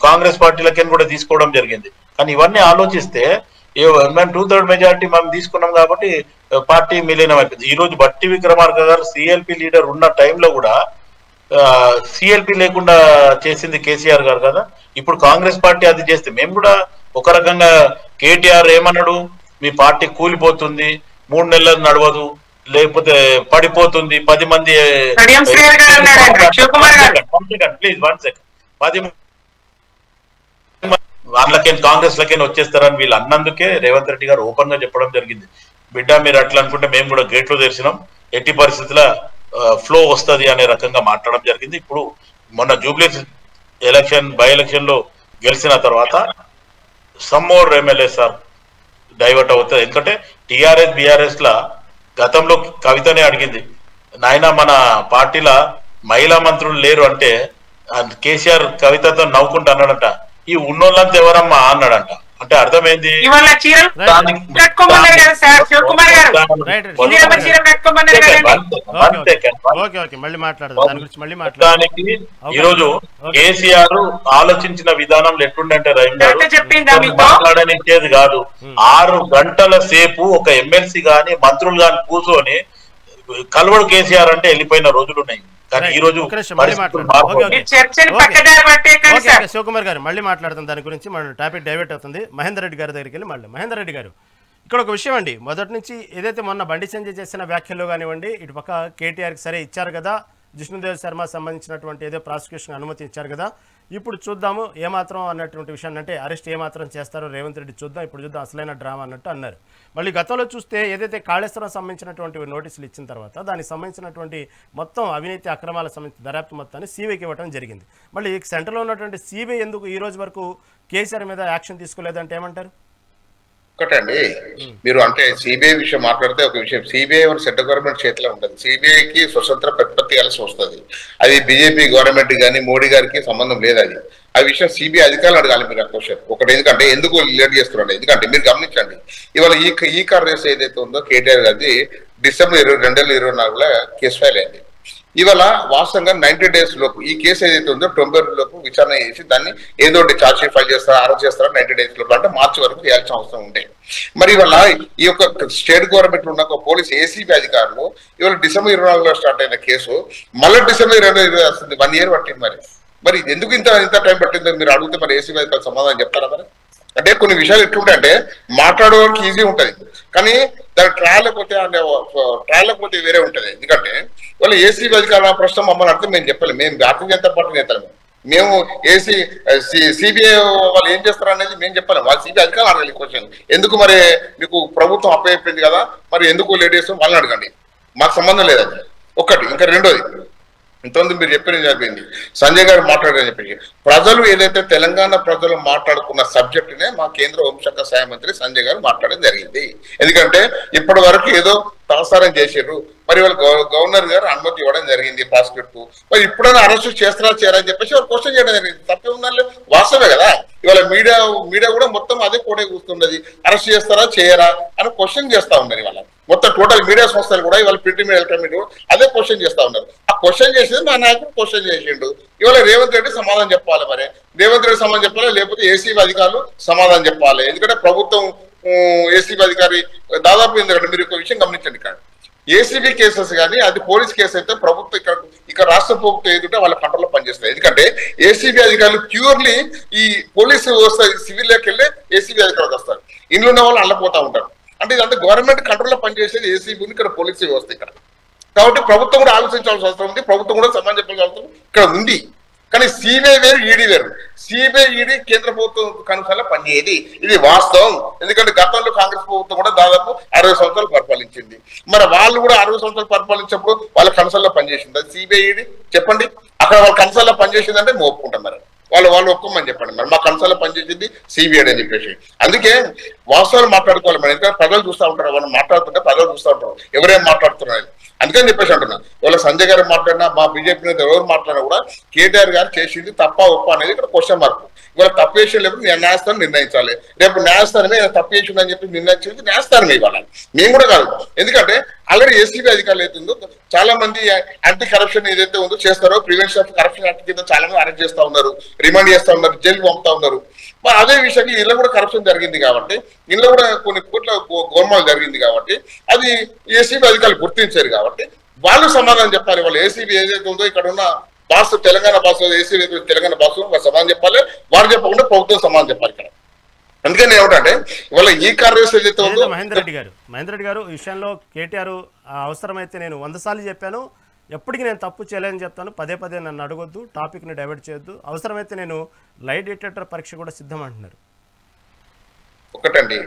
కాంగ్రెస్ పార్టీలకి కూడా తీసుకోవడం జరిగింది. కానీ ఇవన్నీ ఆలోచిస్తే మేము 2/3 మెజారిటీ మనం తీసుకున్నాం కాబట్టి పార్టీ విలీనం అయిపోయింది. ఈరోజు బట్టి విక్రమార్క గారు సిఎల్పి లీడర్ ఉన్న టైంలో కూడా సిఎల్పి లేకుండా చేసింది కేసీఆర్ గారు కదా. ఇప్పుడు కాంగ్రెస్ పార్టీ అది చేస్తే మేము కూడా ఒక రకంగా కేటీఆర్ ఏమన్నాడు, మీ పార్టీ కూలిపోతుంది, 3 నెలలు నడవదు, లేకపోతే పడిపోతుంది, 10 మంది ప్లీజ్ 1 సెకండ్ 10 వాళ్ళకేం కాంగ్రెస్ లకేం వచ్చేస్తారని వీళ్ళు అన్నందుకే రేవంత్ రెడ్డి గారు ఓపెన్ గా చెప్పడం జరిగింది. బిడ్డ మీరు అట్లా అనుకుంటే మేము కూడా గేట్లు తెరిచినాం, ఎట్టి పరిస్థితుల ఫ్లో వస్తుంది అనే రకంగా మాట్లాడడం జరిగింది. ఇప్పుడు మొన్న జూబ్లీ బై ఎలక్షన్ లో గెలిచిన తర్వాత some more MLAs are divert అవుతుంది. ఎందుకంటే టిఆర్ఎస్ బిఆర్ఎస్ లా గతంలో కవితనే అడిగింది, నాయన మన పార్టీలో మహిళా మంత్రులు లేరు అంటే కేసీఆర్ కవితతో నవ్వుకుంటూ అన్నాడంట, ఈ ఉన్నోళ్ళంతా ఎవరమ్మా అన్నాడంట. అంటే అర్థమైంది ఈరోజు కేసీఆర్ ఆలోచించిన విధానంలో ఎట్లుండంటే రైమ్ గారు మాట్లాడనిచ్చేది కాదు. 6 గంటల సేపు ఒక ఎమ్మెల్సీ గాని మంత్రులు గాని కూర్చొని కలవడు కేసీఆర్ అంటే వెళ్ళిపోయిన రోజులు ఉన్నాయి. శివకుమార్ గారు మళ్ళీ మాట్లాడతాం దాని గురించి, మన టాపిక్ డైవర్ట్ అవుతుంది. మహేందర్ రెడ్డి గారి దగ్గరికి వెళ్ళి మళ్ళీ మహేందర్ రెడ్డి గారు ఇక్కడ ఒక విషయం అండి, మొదటి నుంచి ఏదైతే మొన్న బండి సంజయ్ చేసిన వ్యాఖ్యలు కానివ్వండి, ఇటు పక్క కేటీఆర్కి సరే ఇచ్చారు కదా, జిష్ణుదేవ్ శర్మ సంబంధించినటువంటి ఏదో ప్రాసిక్యూషన్ అనుమతి ఇచ్చారు కదా, ఇప్పుడు చూద్దాము ఏమాత్రం అన్నటువంటి విషయాన్ని, అంటే అరెస్ట్ ఏమాత్రం చేస్తారో రేవంత్ రెడ్డి చూద్దాం, ఇప్పుడు చూద్దాం అసలైన డ్రామా అన్నట్టు అన్నారు. మళ్ళీ గతంలో చూస్తే ఏదైతే కాళేశ్వరం సంబంధించినటువంటి నోటీసులు ఇచ్చిన తర్వాత దానికి సంబంధించినటువంటి మొత్తం అవినీతి అక్రమాల సంబంధించిన దర్యాప్తు మొత్తాన్ని సిబిఐకి ఇవ్వడం జరిగింది. మళ్ళీ సెంటర్లో ఉన్నటువంటి సిబిఐ ఎందుకు ఈ రోజు వరకు కేసీఆర్ మీద యాక్షన్ తీసుకోలేదంటే ఏమంటారు? ఒకటండి, మీరు అంటే సిబిఐ విషయం మాట్లాడితే ఒక విషయం, సిబిఐ సెంట్రల్ గవర్నమెంట్ చేతిలో ఉంటుంది. సిబిఐకి స్వతంత్ర ప్రతిపత్తి కలిసి వస్తుంది. అది బీజేపీ గవర్నమెంట్ కానీ మోడీ గారికి సంబంధం లేదు. అది ఆ విషయం సిబిఐ అధికారులు అడగాలి మీరు ఆ క్వశ్చన్. ఒకటి, ఎందుకంటే ఎందుకు లేట్ చేస్తున్నాడు, ఎందుకంటే మీరు గమనించండి, ఇవాళ ఈ కార్ రేస్ ఏదైతే ఉందో కేటీఆర్ గారిది డిసెంబర్ 2024లో కేసు ఫైల్ అయింది. ఇవాళ వాస్తవంగా 90 days లోపు ఈ కేసు ఏదైతే ఉందో 90 రోజుల లోపు విచారణ చేసి దాన్ని ఏదో ఒకటి ఛార్జ్ షీట్ ఫైల్ చేస్తారా, అరెస్ట్ చేస్తారా 90 days లోపు, అంటే మార్చి వరకు చేయాల్సిన అవసరం ఉండే. మరి ఇవాళ ఈ యొక్క స్టేట్ గవర్నమెంట్ ఉన్న పోలీస్ ఏసీబీ అధికారులు ఇవాళ డిసెంబర్ 24లో స్టార్ట్ అయిన కేసు మళ్ళీ డిసెంబర్ 2020 వస్తుంది. 1 year పట్టింది. మరి ఎందుకు ఇంత టైం పట్టిందో మీరు అడిగితే మరి ఏసీబీ అధికారులు సమాధానం చెప్తారా? మరి అంటే కొన్ని విషయాలు ఎట్లుంటాయంటే మాట్లాడడానికి ఈజీ ఉంటుంది, కానీ దాని ట్రయల్ పోతే వేరే ఉంటుంది. ఎందుకంటే వాళ్ళు ఏసీబీ అధికారుల ప్రశ్న మమ్మల్ని అర్థం మేము చెప్పలేము, మేము భారతీయ జనతా పార్టీ నేతలు, మేము సిబిఐ వాళ్ళు ఏం చేస్తారు అనేది మేము చెప్పలేము. వాళ్ళు సిబిఐ అధికారులు అడగాలి క్వశ్చన్, ఎందుకు మరి మీకు ప్రభుత్వం అప్పచెప్పింది కదా, మరి ఎందుకు లేట్ చేస్తాం వాళ్ళని అడగండి, మాకు సంబంధం లేదు అది ఒకటి. ఇంకా రెండోది, ఇంతమంది మీరు చెప్పిన జరిగింది, సంజయ్ గారు మాట్లాడారని చెప్పి ప్రజలు ఏదైతే తెలంగాణ ప్రజలు మాట్లాడుకున్న సబ్జెక్టునే మా కేంద్ర హోంశాఖ సహాయ మంత్రి సంజయ్ గారు మాట్లాడడం జరిగింది. ఎందుకంటే ఇప్పటి వరకు ఏదో తాసారం చేసారు, మరి వాళ్ళు గవర్నర్ గారు అనుమతి ఇవ్వడం జరిగింది ప్రాసిక్యూట్, మరి ఇప్పుడైనా అరెస్ట్ చేస్తారా చేయరని చెప్పేసి వాళ్ళు క్వశ్చన్ చేయడం జరిగింది. తప్పే ఉందని వాస్తవే కదా. ఇవాళ మీడియా కూడా మొత్తం అదే కోడే కూర్చున్నది, అరెస్ట్ చేస్తారా చేయరా అని క్వశ్చన్ చేస్తా ఉన్నారు. ఇవాళ మొత్తం టోటల్ మీడియా సంస్థలు కూడా ఇవాళ ప్రింట్ మీడియా ఎలక్ట్రానిక్ మీడియా అదే క్వశ్చన్ చేస్తా ఉన్నారు. ఆ క్వశ్చన్ చేసేది మా నాయకుడు క్వశ్చన్ చేసిండు. ఇవాళ రేవంత్ రెడ్డి సమాధానం చెప్పాలి. మరి రేవంత్ రెడ్డి సమాధానం చెప్పాలి, లేకపోతే ఏసీబీ అధికారులు సమాధానం చెప్పాలి. ఎందుకంటే ప్రభుత్వం ఏసీబీ అధికారి దాదాపు ఎందుకంటే మీరు ఒక విషయం గమనించండి. ఇక్కడ ఏసీబీ కేసెస్ కానీ అది పోలీస్ కేసు అయితే ప్రభుత్వం ఇక్కడ రాష్ట్ర ప్రభుత్వం ఏదంటే వాళ్ళ కంట్రోల్లో పనిచేస్తాయి. ఎందుకంటే ఏసీబీ అధికారులు ప్యూర్లీ ఈ పోలీసు వ్యవస్థ సివిల్లోకి వెళ్ళి ఏసీబీ అధికారులకు వస్తారు. ఇంట్లో ఉన్న వాళ్ళు అల్లపోతా ఉంటారు. అంటే ఇదంటే గవర్నమెంట్ కంట్రోల్లో పనిచేసేది ఏసీబీని, ఇక్కడ పోలీసు వ్యవస్థ ఇక్కడ. కాబట్టి ప్రభుత్వం కూడా ఆలోచించాల్సిన అవసరం ఉంది, ప్రభుత్వం కూడా సమాధానం చెప్పాల్సిన అవసరం ఇక్కడ ఉంది. కానీ సిబిఐ వేరు, ఈడీ వేరు. సిబిఐ, ఈడీ కేంద్ర ప్రభుత్వం కనుసల్లో పనిచేయదు, ఇది వాస్తవం. ఎందుకంటే గతంలో కాంగ్రెస్ ప్రభుత్వం కూడా దాదాపు 60 సంవత్సరాలు పరిపాలించింది. మరి వాళ్ళు కూడా 60 సంవత్సరాలు పరిపాలించినప్పుడు వాళ్ళ కన్సల్లో పనిచేసింది. అది సిబిఐ, ఈడీ చెప్పండి. అక్కడ వాళ్ళ కన్సల్లో పనిచేసిందంటే మేము ఒప్పుకుంటాం. మరి వాళ్ళు ఒప్పుకోమని చెప్పండి. మరి మా కన్సల్లో పనిచేసింది సిబిఐ అని చెప్పేసి. అందుకే వాస్తవాలు మాట్లాడుకోవాలి. మరి ఎందుకంటే ప్రజలు చూస్తూ ఉంటారు, వాళ్ళు మాట్లాడుతుంటే ప్రజలు చూస్తూ ఉంటారు ఎవరేం మాట్లాడుతున్నారు. అందుకని చెప్పేసి అంటున్నా, ఇవాళ సంజయ్ గారు మాట్లాడినా, మా బీజేపీ నేత ఎవరు మాట్లాడినా కూడా కేటీఆర్ గారు చేసింది తప్ప ఒప్ప అనేది ఇక్కడ క్వశ్చన్ మార్క్. ఇవాళ తప్పు చేసిన లేకపోతే న్యాయస్థానం నిర్ణయించాలి. రేపు న్యాయస్థానమే తప్పు చేసిందని చెప్పి నిర్ణయించింది న్యాయస్థానమే ఇవ్వాలి, మేము కూడా కాదు. ఎందుకంటే ఆల్రెడీ ఏసీబీ అధికారులు అవుతుందో చాలా మంది యాంటీ కరప్షన్ ఏదైతే ఉందో చేస్తారో, ప్రివెన్షన్ ఆఫ్ కరప్షన్ యాక్ట్ కింద చాలా మంది అరెస్ట్ చేస్తా ఉన్నారు, రిమాండ్ చేస్తా ఉన్నారు, జైలు పంపుతా ఉన్నారు. మరి అదే విషయానికి ఇళ్ళ కూడా కరప్షన్ జరిగింది కాబట్టి, ఇళ్ళ కూడా కొన్ని కోట్ల గోల్మాల్ జరిగింది కాబట్టి అది ఏసీబీ అధికారులు గుర్తించారు కాబట్టి వాళ్ళు సమాధానం చెప్పాలి. వాళ్ళు ఏసీబీ ఏదైతే ఉందో ఇక్కడ ఉన్న boss, Telangana boss, ACB Telangana boss సమాధానం చెప్పాలి. వారు చెప్పకుండా ప్రభుత్వం సమాధానం చెప్పాలి ఇక్కడ. అందుకని ఏమిటంటే ఇవాళ ఈ కార్యదర్శి ఏదైతే ఉందో మహేందర్ రెడ్డి గారు ఈ విషయంలో కేటీఆర్ అవసరమైతే నేను 100 సార్లు చెప్పాను, ఎప్పటికీ నేను తప్పు చేయలేదని చెప్తాను, పదే పదే నన్ను అడగొద్దు, టాపిక్ని డైవర్ట్ చేయొద్దు, అవసరమైతే నేను లైట్ డిటెక్టర్ పరీక్ష కూడా సిద్ధం అంటున్నారు. ఒకటండి,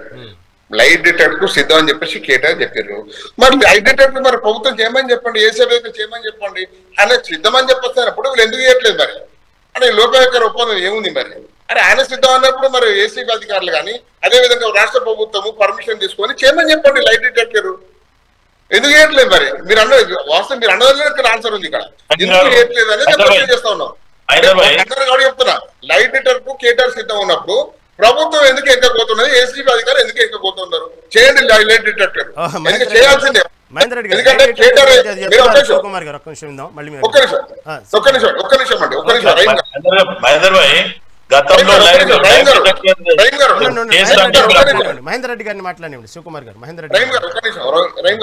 లైట్ డిటెక్టర్ సిద్ధం అని చెప్పేసి కేటీఆర్ చెప్పారు. మరి లైట్ డిటెక్టర్ మరి ప్రభుత్వం చేయమని చెప్పండి, ఏసీబీ అయితే చేయమని చెప్పండి. ఆయన సిద్ధమని చెప్పొస్తున్నప్పుడు వీళ్ళు ఎందుకు చేయట్లేదు? మరి అంటే లోకాయుక్త ఒప్పందం ఏముంది? మరి అరే ఆయన సిద్ధం అన్నప్పుడు మరి ఏసీబీ అధికారులు కానీ అదేవిధంగా రాష్ట్ర ప్రభుత్వము పర్మిషన్ తీసుకొని చేయమని చెప్పండి లైట్ డిటెక్టర్. ఎందుకు చేయట్లేదు? మరి మీరు వాస్తవం మీరు అన్నదానికి ఆన్సర్ ఉంది ఇక్కడ. ఎందుకు చేయట్లేదు అనేది చేస్తా ఉన్నాం. చెప్తున్నా, లైట్ డిటెక్టర్ కేటీఆర్ సిద్ధం ఉన్నప్పుడు ప్రభుత్వం ఎందుకు ఎక్కకపోతున్నది, ఏసీబీ అధికారులు ఎందుకు ఎక్కకపోతున్నారు? చేయండి లైట్ డిటెక్టర్, చేయాల్సిందే. ఎందుకంటే కేటీఆర్ ఒక్క నిమిషం మహేందర్ రెడ్డి గారిని మాట్లాడండి, శివకుమార్ గారు. మహేందర్ రెడ్డి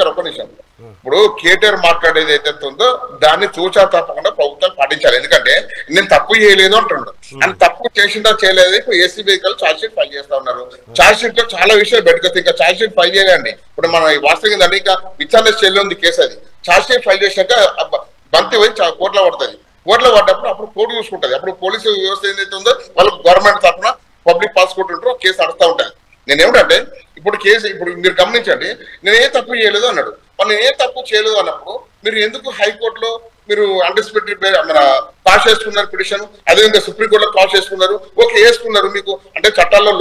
ఒక్క నిమిషం. ఇప్పుడు కేటీఆర్ మాట్లాడేది ఏదైతే ఉందో దాన్ని చూచా తప్పకుండా ప్రభుత్వం పాటించాలి. ఎందుకంటే నేను తప్పు చేయలేదు అంటున్నాడు. అని తప్పు చేసిందా చేయలేదు ఇప్పుడు ఏసీబీ ఛార్జ్ షీట్ ఫైల్ చేస్తా ఉన్నారు. ఛార్జ్ షీట్ లో చాలా విషయాలు బయటకు ఇంకా ఛార్జ్ షీట్ ఫైల్ చేయండి. ఇప్పుడు మన వాస్తవంగా ఇంకా విచారణ స్టేజ్ లో ఉంది కేసు. అది ఛార్జ్ షీట్ ఫైల్ చేసినాక బంతి పోయి కోర్టులో పడుతుంది. కోర్టులో పడ్డప్పుడు అప్పుడు కోర్టు చూసుకుంటుంది. అప్పుడు పోలీసు వ్యవస్థ ఏదైతే ఉందో వాళ్ళకి గవర్నమెంట్ తరఫున పబ్లిక్ ప్రాసిక్యూటర్ ఉంటారో కేసు నడుస్తూ ఉంటుంది. నేనేమిటంటే ఇప్పుడు మీరు గమనించండి, నేను ఏ తప్పు చేయలేదు అన్నాడు. మనం ఏ తప్పు చేయలేదు అన్నప్పుడు మీరు ఎందుకు హైకోర్టులో మీరు అంటిసిపేటరీ మన కాష్ వేసుకున్నారు పిటిషన్, అదేవిధంగా సుప్రీంకోర్టులో కాష్ వేసుకున్నారు. ఓకే వేసుకున్నారు, మీకు అంటే చట్టాల్లో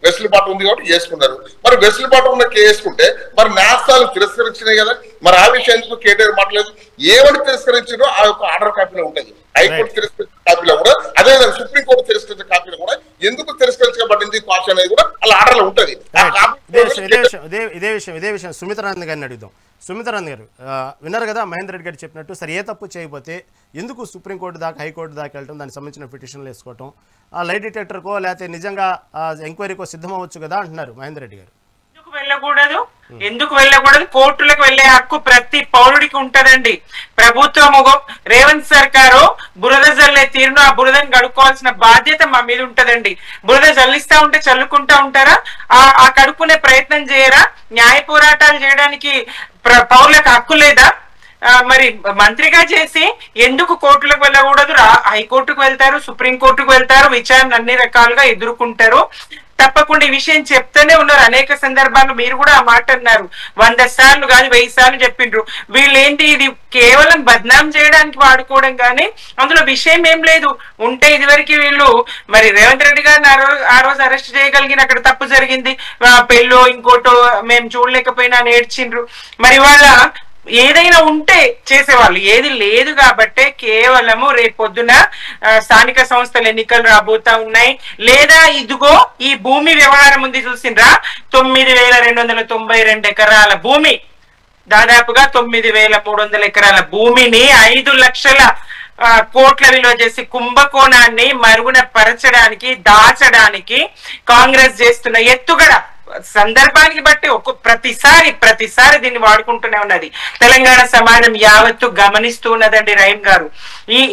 వెసులుబాటు ఉంది కాబట్టి వేసుకున్నారు. మరి వెసులుబాటు ఉన్న వేసుకుంటే మరి న్యాయస్థానాలు తిరస్కరించినాయి కదా. మరి ఆ విషయం ఎందుకు కేటీఆర్ మాట్లాడలేదు? ఏమని తిరస్కరించారో ఆ యొక్క ఆర్డర్ కాపీలో ఉంటుంది. హైకోర్టు తిరస్కరించిన కాపీలో కూడా, అదేవిధంగా సుప్రీంకోర్టు తిరస్కరించిన కాపీలో కూడా ఎందుకు తిరస్కరించబడింది కాష్ అనేది కూడా అలా ఆర్డర్లో ఉంటుంది. ఇదే విషయం సుమిత్రానంద్ గారిని అడుగుదాం. సుమిత్రానంద్ గారు విన్నారు కదా మహేందర్ రెడ్డి గారు చెప్పినట్టు, సరే ఏ తప్పు చేయకపోతే ఎందుకు సుప్రీంకోర్టు దాకా హైకోర్టు దాకా వెళ్ళటం, దానికి సంబంధించిన పిటిషన్లు వేసుకోవటం, ఆ లైట్ డిటెక్టర్కో లేకపోతే నిజంగా ఎంక్వైరీకో సిద్ధమవచ్చు కదా అంటున్నారు మహేందర్ రెడ్డి గారు. ఎందుకు వెళ్ళకూడదు? కోర్టులకు వెళ్లే హక్కు ప్రతి పౌరుడికి ఉంటదండి. ప్రభుత్వము రేవంత్ సర్కారు బురద జల్లే తీరును ఆ బురదను కడుక్కోవాల్సిన బాధ్యత మా మీద ఉంటదండి. బురద జల్లిస్తా ఉంటే చల్లుకుంటా ఉంటారా? ఆ కడుక్కునే ప్రయత్నం చేయరా? న్యాయ పోరాటాలు చేయడానికి పౌరులకు హక్కు లేదా? మరి మంత్రిగా చేసి ఎందుకు కోర్టులకు వెళ్ళకూడదు? హైకోర్టుకు వెళ్తారు, సుప్రీంకోర్టుకు వెళ్తారు, విచారణ అన్ని రకాలుగా ఎదుర్కొంటారు. తప్పకుండా ఈ విషయం చెప్తూనే ఉన్నారు. అనేక సందర్భాల్లో మీరు కూడా ఆ మాట అన్నారు. 100 సార్లు కాదు 1000 సార్లు చెప్పిండ్రు. వీళ్ళు ఏంటి, ఇది కేవలం బద్నాం చేయడానికి వాడుకోవడం కానీ అందులో విషయం ఏం లేదు. ఉంటే ఇదివరకు వీళ్ళు మరి రేవంత్ రెడ్డి గారిని ఆ రోజు అరెస్ట్ చేయగలిగిన, అక్కడ తప్పు జరిగింది, పెళ్ళో ఇంకోటో మేము చూడలేకపోయినా నేర్చిండ్రు. మరి వాళ్ళ ఏదైనా ఉంటే చేసేవాళ్ళు, ఏది లేదు కాబట్టే కేవలము రేపొద్దున స్థానిక సంస్థల ఎన్నికలు రాబోతా ఉన్నాయి. లేదా ఇదిగో ఈ భూమి వ్యవహారం ఉంది చూసిండ్రా, 9292 ఎకరాల భూమి, దాదాపుగా 9300 ఎకరాల భూమిని 5 లక్షల కోట్ల విలువ చేసి కుంభకోణాన్ని మరుగున పరచడానికి, దాచడానికి కాంగ్రెస్ చేస్తున్న ఎత్తుగడ సందర్భానికి బట్టి ప్రతిసారి దీన్ని వాడుకుంటూనే ఉన్నది. తెలంగాణ సమాజం యావత్తు గమనిస్తూ ఉన్నదండి. రహీం గారు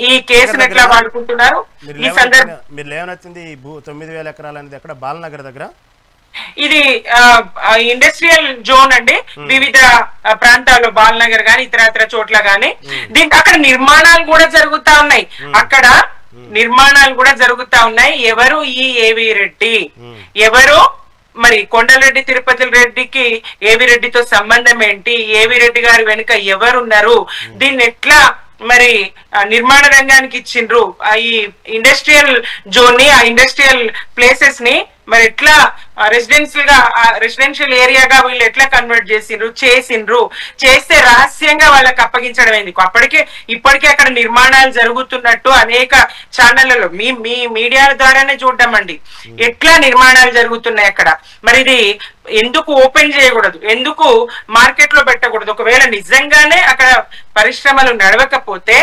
ఈ కేసును ఎట్లా వాడుకుంటున్నారు ఈ సందర్భం. మీరు లేవనెత్తింది 9,000 ఎకరాలు అనేది ఎక్కడ? బాలనగర్ దగ్గర. ఇది ఇండస్ట్రియల్ జోన్ అండి. వివిధ ప్రాంతాల్లో బాలనగర్ గాని ఇతర చోట్ల గాని అక్కడ నిర్మాణాలు కూడా జరుగుతా ఉన్నాయి. ఎవరు ఈ ఏవి రెడ్డి, ఎవరు మరి కొండలరెడ్డి తిరుపతి రెడ్డికి ఏవి రెడ్డితో సంబంధం ఏంటి, ఏవి రెడ్డి గారి వెనుక ఎవరున్నారు, దీన్ని ఎట్లా మరి నిర్మాణ రంగానికి ఇచ్చిండ్రు, ఈ ఇండస్ట్రియల్ జోన్ ని, ఆ ఇండస్ట్రియల్ ప్లేసెస్ ని మరి ఎట్లా రెసిడెన్షియల్ ఏరియాగా వీళ్ళు ఎట్లా కన్వర్ట్ చేస్తే రహస్యంగా వాళ్ళకి అప్పగించడం ఎందుకు? ఇప్పటికే అక్కడ నిర్మాణాలు జరుగుతున్నట్టు అనేక ఛానళ్లలో మీ మీడియా ద్వారానే చూడమండి ఎట్లా నిర్మాణాలు జరుగుతున్నాయి అక్కడ. మరి ఇది ఎందుకు ఓపెన్ చేయకూడదు, ఎందుకు మార్కెట్ లో పెట్టకూడదు? ఒకవేళ నిజంగానే అక్కడ పరిశ్రమలు నడవకపోతే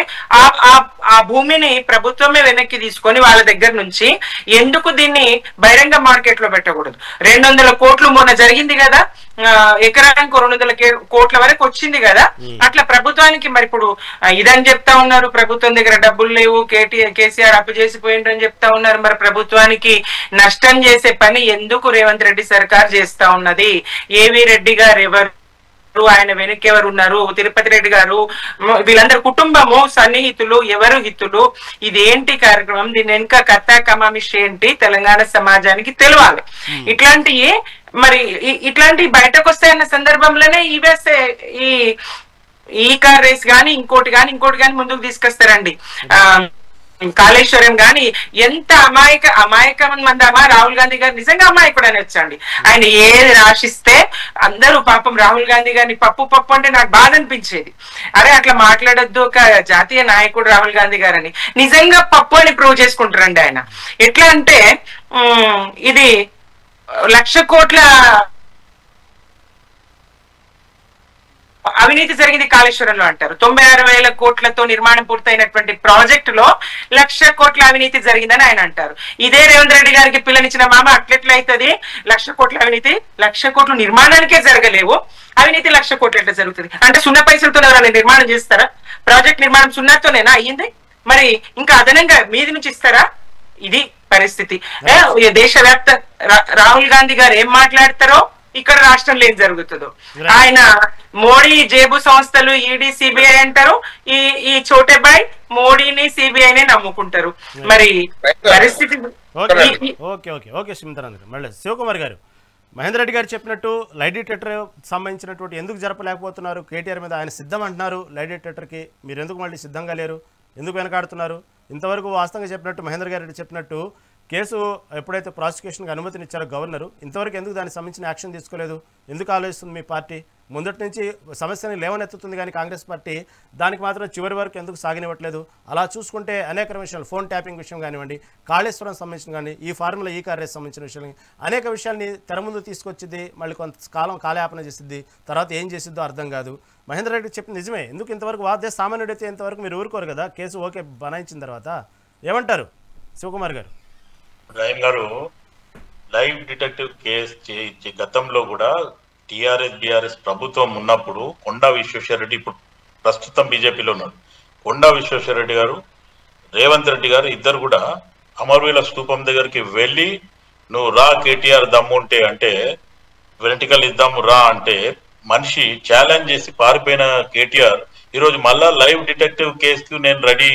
ఆ భూమిని ప్రభుత్వమే వెనక్కి తీసుకొని వాళ్ళ దగ్గర నుంచి ఎందుకు దీన్ని బహిరంగ మార్కెట్ లో పెట్టకూడదు? 200 కోట్లు మొన్న జరిగింది కదా, ఎకరానికి 200 కోట్ల వరకు వచ్చింది కదా. అట్లా ప్రభుత్వానికి మరి ఇప్పుడు ఇదని చెప్తా ఉన్నారు, ప్రభుత్వం దగ్గర డబ్బులు లేవు, కేసీఆర్ అప్పు చేసిపోయిందని చెప్తా ఉన్నారు. మరి ప్రభుత్వానికి నష్టం చేసే పని ఎందుకు రేవంత్ రెడ్డి సర్కార్ చేస్తా ఉన్నది? ఏవి రెడ్డి గారు ఎవరు, ఆయన వెనక్కి ఎవరు ఉన్నారు, తిరుపతి రెడ్డి గారు, వీళ్ళందరూ కుటుంబము, సన్నిహితులు, ఎవరు హితులు, ఇదేంటి కార్యక్రమం, దీని వెనుక కథా కమామిషి ఏంటి, తెలంగాణ సమాజానికి తెలవాలి. ఇట్లాంటి బయటకు వస్తాయన్న సందర్భంలోనే ఈ కార్ రేస్ గాని ఇంకోటి గాని ముందుకు తీసుకొస్తారండి. కాళేశ్వరం గాని ఎంత అమాయకం మందమా రాహుల్ గాంధీ గారు నిజంగా అమాయకుడు అని వచ్చండి. ఆయన ఏది రాసిస్తే అందరూ పాపం రాహుల్ గాంధీ గారిని పప్పు అంటే నాకు బాధ అనిపించేది. అరే అట్లా మాట్లాడొద్దు, ఒక జాతీయ నాయకుడు రాహుల్ గాంధీ గారని నిజంగా పప్పు అని ప్రూవ్ చేసుకుంటారండి ఆయన. ఎట్లా అంటే ఇది 1,00,000 కోట్ల అవినీతి జరిగింది కాళేశ్వరంలో అంటారు. 96,000 కోట్లతో నిర్మాణం పూర్తయినటువంటి ప్రాజెక్టు లో 1,00,000 కోట్ల అవినీతి జరిగిందని ఆయన అంటారు. ఇదే రేవంత్ రెడ్డి గారికి పిల్లనిచ్చిన మామ అట్లెట్లా అవుతుంది? 1,00,000 కోట్ల అవినీతి, 1,00,000 కోట్లు నిర్మాణానికే జరగలేవు, అవినీతి 1,00,000 కోట్లు ఎట్లా జరుగుతుంది? అంటే 0 పైసలతో ఎవరైనా నిర్మాణం చేస్తారా? ప్రాజెక్ట్ నిర్మాణం 0తోనేనా అయ్యింది? మరి ఇంకా అదనంగా మీది నుంచి ఇస్తారా? ఇది పరిస్థితి. దేశవ్యాప్త రాహుల్ గాంధీ గారు ఏం మాట్లాడతారో ఇక్కడ రాష్ట్రంలో ఏం జరుగుతుందో. ఆయన మోడీ జేబు సంస్థలు ఈడీ సిబిఐ అంటారు, ఈ చోటేబాయ్ మోడీని సిబిఐని నమ్ముకుంటారు. మరి పరిస్థితి. ఓకే శ్రీమంతరాంధ్ర. మళ్ళీ శివకుమార్ గారు, మహేందర్ రెడ్డి గారు చెప్పినట్టు లై డిటెక్టర్ సంబంధించినటువంటి ఎందుకు జరపలేకపోతున్నారు? కేటీఆర్ మీద ఆయన సిద్ధం అంటున్నారు, లై డిటెక్టర్కి మీరు ఎందుకు మళ్ళీ సిద్ధంగా లేరు, ఎందుకు వెనకాడుతున్నారు? ఇంతవరకు వాస్తవంగా చెప్పినట్టు మహేందర్ గారు చెప్పినట్టు కేసు ఎప్పుడైతే ప్రాసిక్యూషన్కి అనుమతినిచ్చారో గవర్నరు, ఇంతవరకు ఎందుకు దానికి సంబంధించిన యాక్షన్ తీసుకోలేదు? ఎందుకు ఆలోచిస్తుంది మీ పార్టీ? ముందటి నుంచి సమస్యని లేవనెత్తుతుంది కానీ కాంగ్రెస్ పార్టీ దానికి మాత్రం చివరి వరకు ఎందుకు సాగనివ్వట్లేదు? అలా చూసుకుంటే అనేక విషయాలు, ఫోన్ ట్యాపింగ్ విషయం కానివ్వండి, కాళేశ్వరం సంబంధించిన కానీ, ఈ ఫార్ములా ఈ కార్ రేస్ సంబంధించిన విషయాలు, అనేక విషయాల్ని తెర ముందు తీసుకొచ్చింది, మళ్ళీ కొంతకాలం కాలయాపన చేసిద్ది, తర్వాత ఏం చేసిద్దో అర్థం కాదు. మహేందర్ రెడ్డి చెప్పింది నిజమే. ఎందుకు ఇంతవరకు వాదే సామాన్యుడైతే ఇంతవరకు మీరు ఊరుకోరు కదా? కేసు ఓకే బనాయించిన తర్వాత ఏమంటారు శివకుమార్ గారు? రహీం గారు, లైవ్ డిటెక్టివ్ కేసు గతంలో కూడా టిఆర్ఎస్ బిఆర్ఎస్ ప్రభుత్వం ఉన్నప్పుడు కొండా విశ్వేశ్వరరెడ్డి, ఇప్పుడు ప్రస్తుతం బీజేపీలో ఉన్నాడు, కొండా విశ్వేశ్వరరెడ్డి గారు, రేవంత్ రెడ్డి గారు ఇద్దరు కూడా అమరవీల స్తూపం దగ్గరికి వెళ్ళి నువ్వు రా కేటీఆర్ దమ్ము ఉంటే అంటే వెంటికల్ ఇద్దాము రా అంటే మనిషి ఛాలెంజ్ చేసి పారిపోయిన కేటీఆర్ ఈరోజు మళ్ళా లైవ్ డిటెక్టివ్ కేసుకు నేను రెడీ,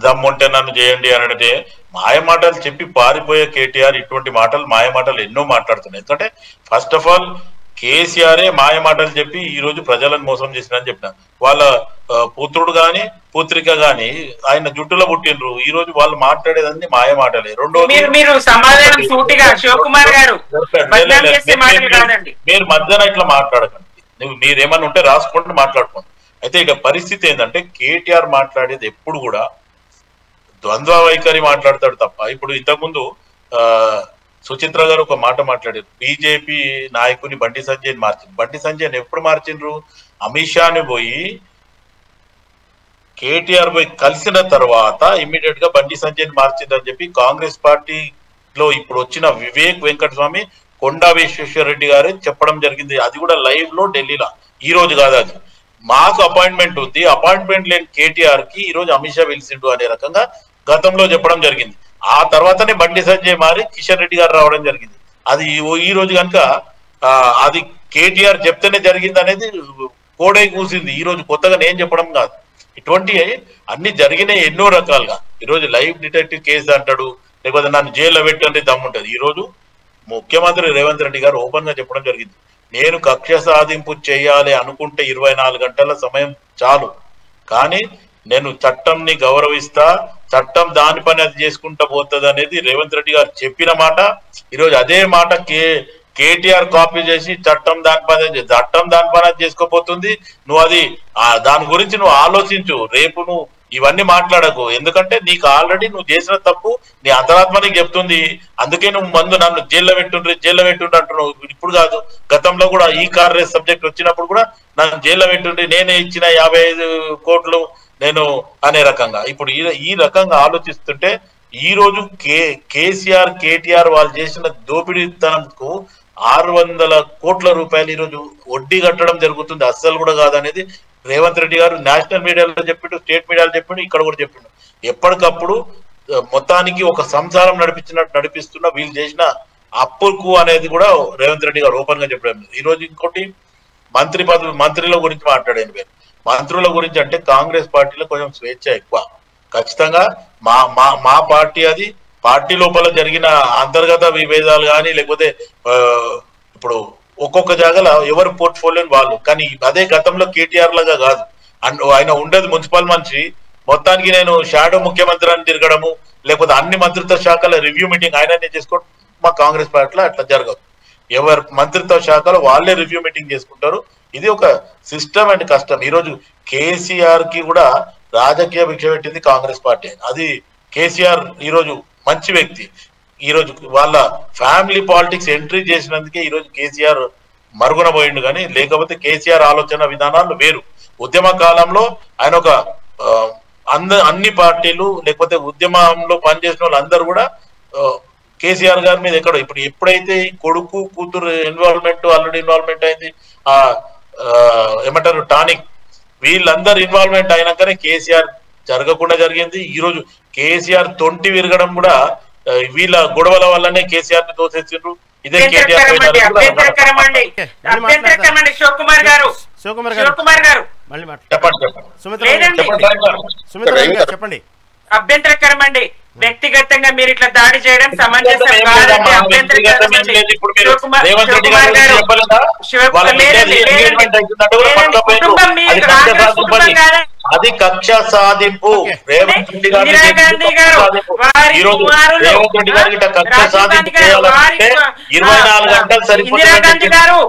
దమ్ముంటే నన్ను చేయండి అని అంటే మాయ మాటలు చెప్పి పారిపోయే కేటీఆర్ ఇటువంటి మాటలు, మాయ మాటలు ఎన్నో మాట్లాడుతున్నాయి. ఎందుకంటే ఫస్ట్ ఆఫ్ ఆల్ కేసీఆరే మాయ మాటలు చెప్పి ఈ రోజు ప్రజలను మోసం చేసినని చెప్పిన వాళ్ళ పుత్రుడు గాని పుత్రిక గాని ఆయన జుట్టులో పుట్టినరు. ఈ రోజు వాళ్ళు మాట్లాడేదన్నీ మాయ మాటలే. రెండోది మీరు మధ్యాహ్నం ఇట్లా మాట్లాడకండి, మీరేమన్నా ఉంటే రాసుకోండి, మాట్లాడుకోండి. అయితే ఇక పరిస్థితి ఏంటంటే కేటీఆర్ మాట్లాడేది ఎప్పుడు కూడా ద్వంద్వ వైఖరి మాట్లాడతాడు తప్ప. ఇప్పుడు ఇంతకుముందు సుచిత్ర గారు ఒక మాట మాట్లాడారు, బీజేపీ నాయకుని బండి సంజయ్ని మార్చింది. బండి సంజయ్ని ఎప్పుడు మార్చిండ్రు? అమిత్ షాని పోయి కేటీఆర్ పోయి కలిసిన తర్వాత ఇమ్మీడియట్ గా బండి సంజయ్ని మార్చిందని చెప్పి కాంగ్రెస్ పార్టీలో ఇప్పుడు వచ్చిన వివేక్ వెంకటస్వామి కొండా విశ్వేశ్వరరెడ్డి గారే చెప్పడం జరిగింది. అది కూడా లైవ్ లో ఢిల్లీలో, ఈ రోజు కాదు అది. మాకు అపాయింట్మెంట్ ఉంది, అపాయింట్మెంట్ లేని కేటీఆర్ కి ఈ రోజు అమిత్ షా పిలిచిండు అనే రకంగా గతంలో చెప్పడం జరిగింది. ఆ తర్వాతనే బండి సంజయ్ మారి కిషన్ రెడ్డి గారు రావడం జరిగింది. అది ఈ రోజు కనుక అది కేటీఆర్ చెప్తేనే జరిగింది అనేది కోడై కూసింది. ఈ రోజు కొత్తగా నేను చెప్పడం కాదు. ఇటువంటి అన్ని జరిగినాయి ఎన్నో రకాలుగా. ఈరోజు లైవ్ డిటెక్టివ్ కేసు అంటాడు, లేకపోతే నన్ను జైల్లో పెట్టండి దమ్ముంటది. ఈ రోజు ముఖ్యమంత్రి రేవంత్ రెడ్డి గారు ఓపెన్ గా చెప్పడం జరిగింది, నేను కక్ష సాధింపు చేయాలి అనుకుంటే 24 గంటల సమయం చాలు, కానీ నేను చట్టంని గౌరవిస్తా, చట్టం దాని పని అది చేసుకుంటా పోతుంది అనేది రేవంత్ రెడ్డి గారు చెప్పిన మాట. ఈరోజు అదే మాట కేటీఆర్ కాపీ చేసి చట్టం దాని పని చేసుకోపోతుంది. నువ్వు అది దాని గురించి నువ్వు ఆలోచించు, రేపు నువ్వు ఇవన్నీ మాట్లాడకు, ఎందుకంటే నీకు ఆల్రెడీ నువ్వు చేసిన తప్పు నీ అంతరాత్మ నీకు చెప్తుంది. అందుకే నువ్వు నన్ను జైల్లో పెట్టుండ్రి అంటున్నావు. ఇప్పుడు కాదు, గతంలో కూడా ఈ కార్ రేస్ సబ్జెక్ట్ వచ్చినప్పుడు కూడా నన్ను జైల్లో పెట్టుండ్రి, నేనే ఇచ్చిన 55 కోట్లు నేను అనే రకంగా. ఇప్పుడు ఈ రకంగా ఆలోచిస్తుంటే ఈ రోజు కేటీఆర్ వాళ్ళు చేసిన దోపిడీతనంకు 600 కోట్ల రూపాయలు ఈరోజు వడ్డీ కట్టడం జరుగుతుంది. అస్సలు కూడా కాదనేది రేవంత్ రెడ్డి గారు నేషనల్ మీడియాలో చెప్పిండు, స్టేట్ మీడియాలో చెప్పిండు, ఇక్కడ కూడా చెప్పిండు. ఎప్పటికప్పుడు మొత్తానికి ఒక సంసారం నడిపిస్తున్న వీళ్ళు చేసిన అప్పుకు అనేది కూడా రేవంత్ రెడ్డి గారు ఓపెన్ గా చెప్పడం. ఈ రోజు ఇంకోటి మంత్రుల గురించి మాట్లాడాను. మీరు మంత్రుల గురించి అంటే కాంగ్రెస్ పార్టీలో కొంచెం స్వేచ్ఛ ఎక్కువ. ఖచ్చితంగా మా పార్టీ అది పార్టీ లోపల జరిగిన అంతర్గత విభేదాలు కానీ, లేకపోతే ఇప్పుడు ఒక్కొక్క జాగాలో ఎవరి పోర్ట్ఫోలియోని వాళ్ళు, కానీ అదే గతంలో కేటీఆర్ లాగా కాదు. ఆయన ఉండేది మున్సిపల్ మనిషి, మొత్తానికి నేను షాడో ముఖ్యమంత్రి అని తిరగడము, లేకపోతే అన్ని మంత్రిత్వ శాఖల రివ్యూ మీటింగ్ ఆయననే చేసుకోవడం. మా కాంగ్రెస్ పార్టీలో అట్లా జరగదు. ఎవరి మంత్రిత్వ శాఖలో వాళ్ళే రివ్యూ మీటింగ్ చేసుకుంటారు. ఇది ఒక సిస్టమ్ అండ్ కష్టం. ఈరోజు కేసీఆర్ కి కూడా రాజకీయ భిక్ష పెట్టింది కాంగ్రెస్ పార్టీ. అది కేసీఆర్ ఈరోజు మంచి వ్యక్తి. ఈరోజు వాళ్ళ ఫ్యామిలీ పాలిటిక్స్ ఎంట్రీ చేసినందుకే ఈరోజు కేసీఆర్ మరుగున పోయిండు. కానీ లేకపోతే కేసీఆర్ ఆలోచన విధానాలు వేరు. ఉద్యమ కాలంలో ఆయన ఒక అన్ని పార్టీలు లేకపోతే ఉద్యమంలో పనిచేసిన వాళ్ళందరూ కూడా కేసీఆర్ గారి మీద ఎప్పుడైతే కొడుకు కూతురు ఆల్రెడీ ఇన్వాల్వ్మెంట్ అయింది, ఏమంటారు టానిక్, వీళ్ళందరూ ఇన్వాల్వ్మెంట్ అయినాకనే కేసీఆర్ జరగకుండా జరిగింది. ఈ రోజు కేసీఆర్ తొంటి విరగడం కూడా వీళ్ళ గొడవల వల్లనే కేసీఆర్ ని తోసేసిండ్రు. ఇదే కేటీఆర్ చెప్పండి. అభ్యంతరకరం అండి. వ్యక్తిగతంగా మీరు ఇట్లా దాడి చేయడం సమంజసం కాదండి. అభ్యంతరకరం అండి. కుటుంబం మీది కాంగ్రెస్ కుటుంబం కాదా? అది కక్ష సాధింపు. రేవంత్ రెడ్డి గారు కక్ష సాధింపు చేయాలంటే 24 గంటలు సరిపోతుంది. ఇందిరాగాంధీ గారు,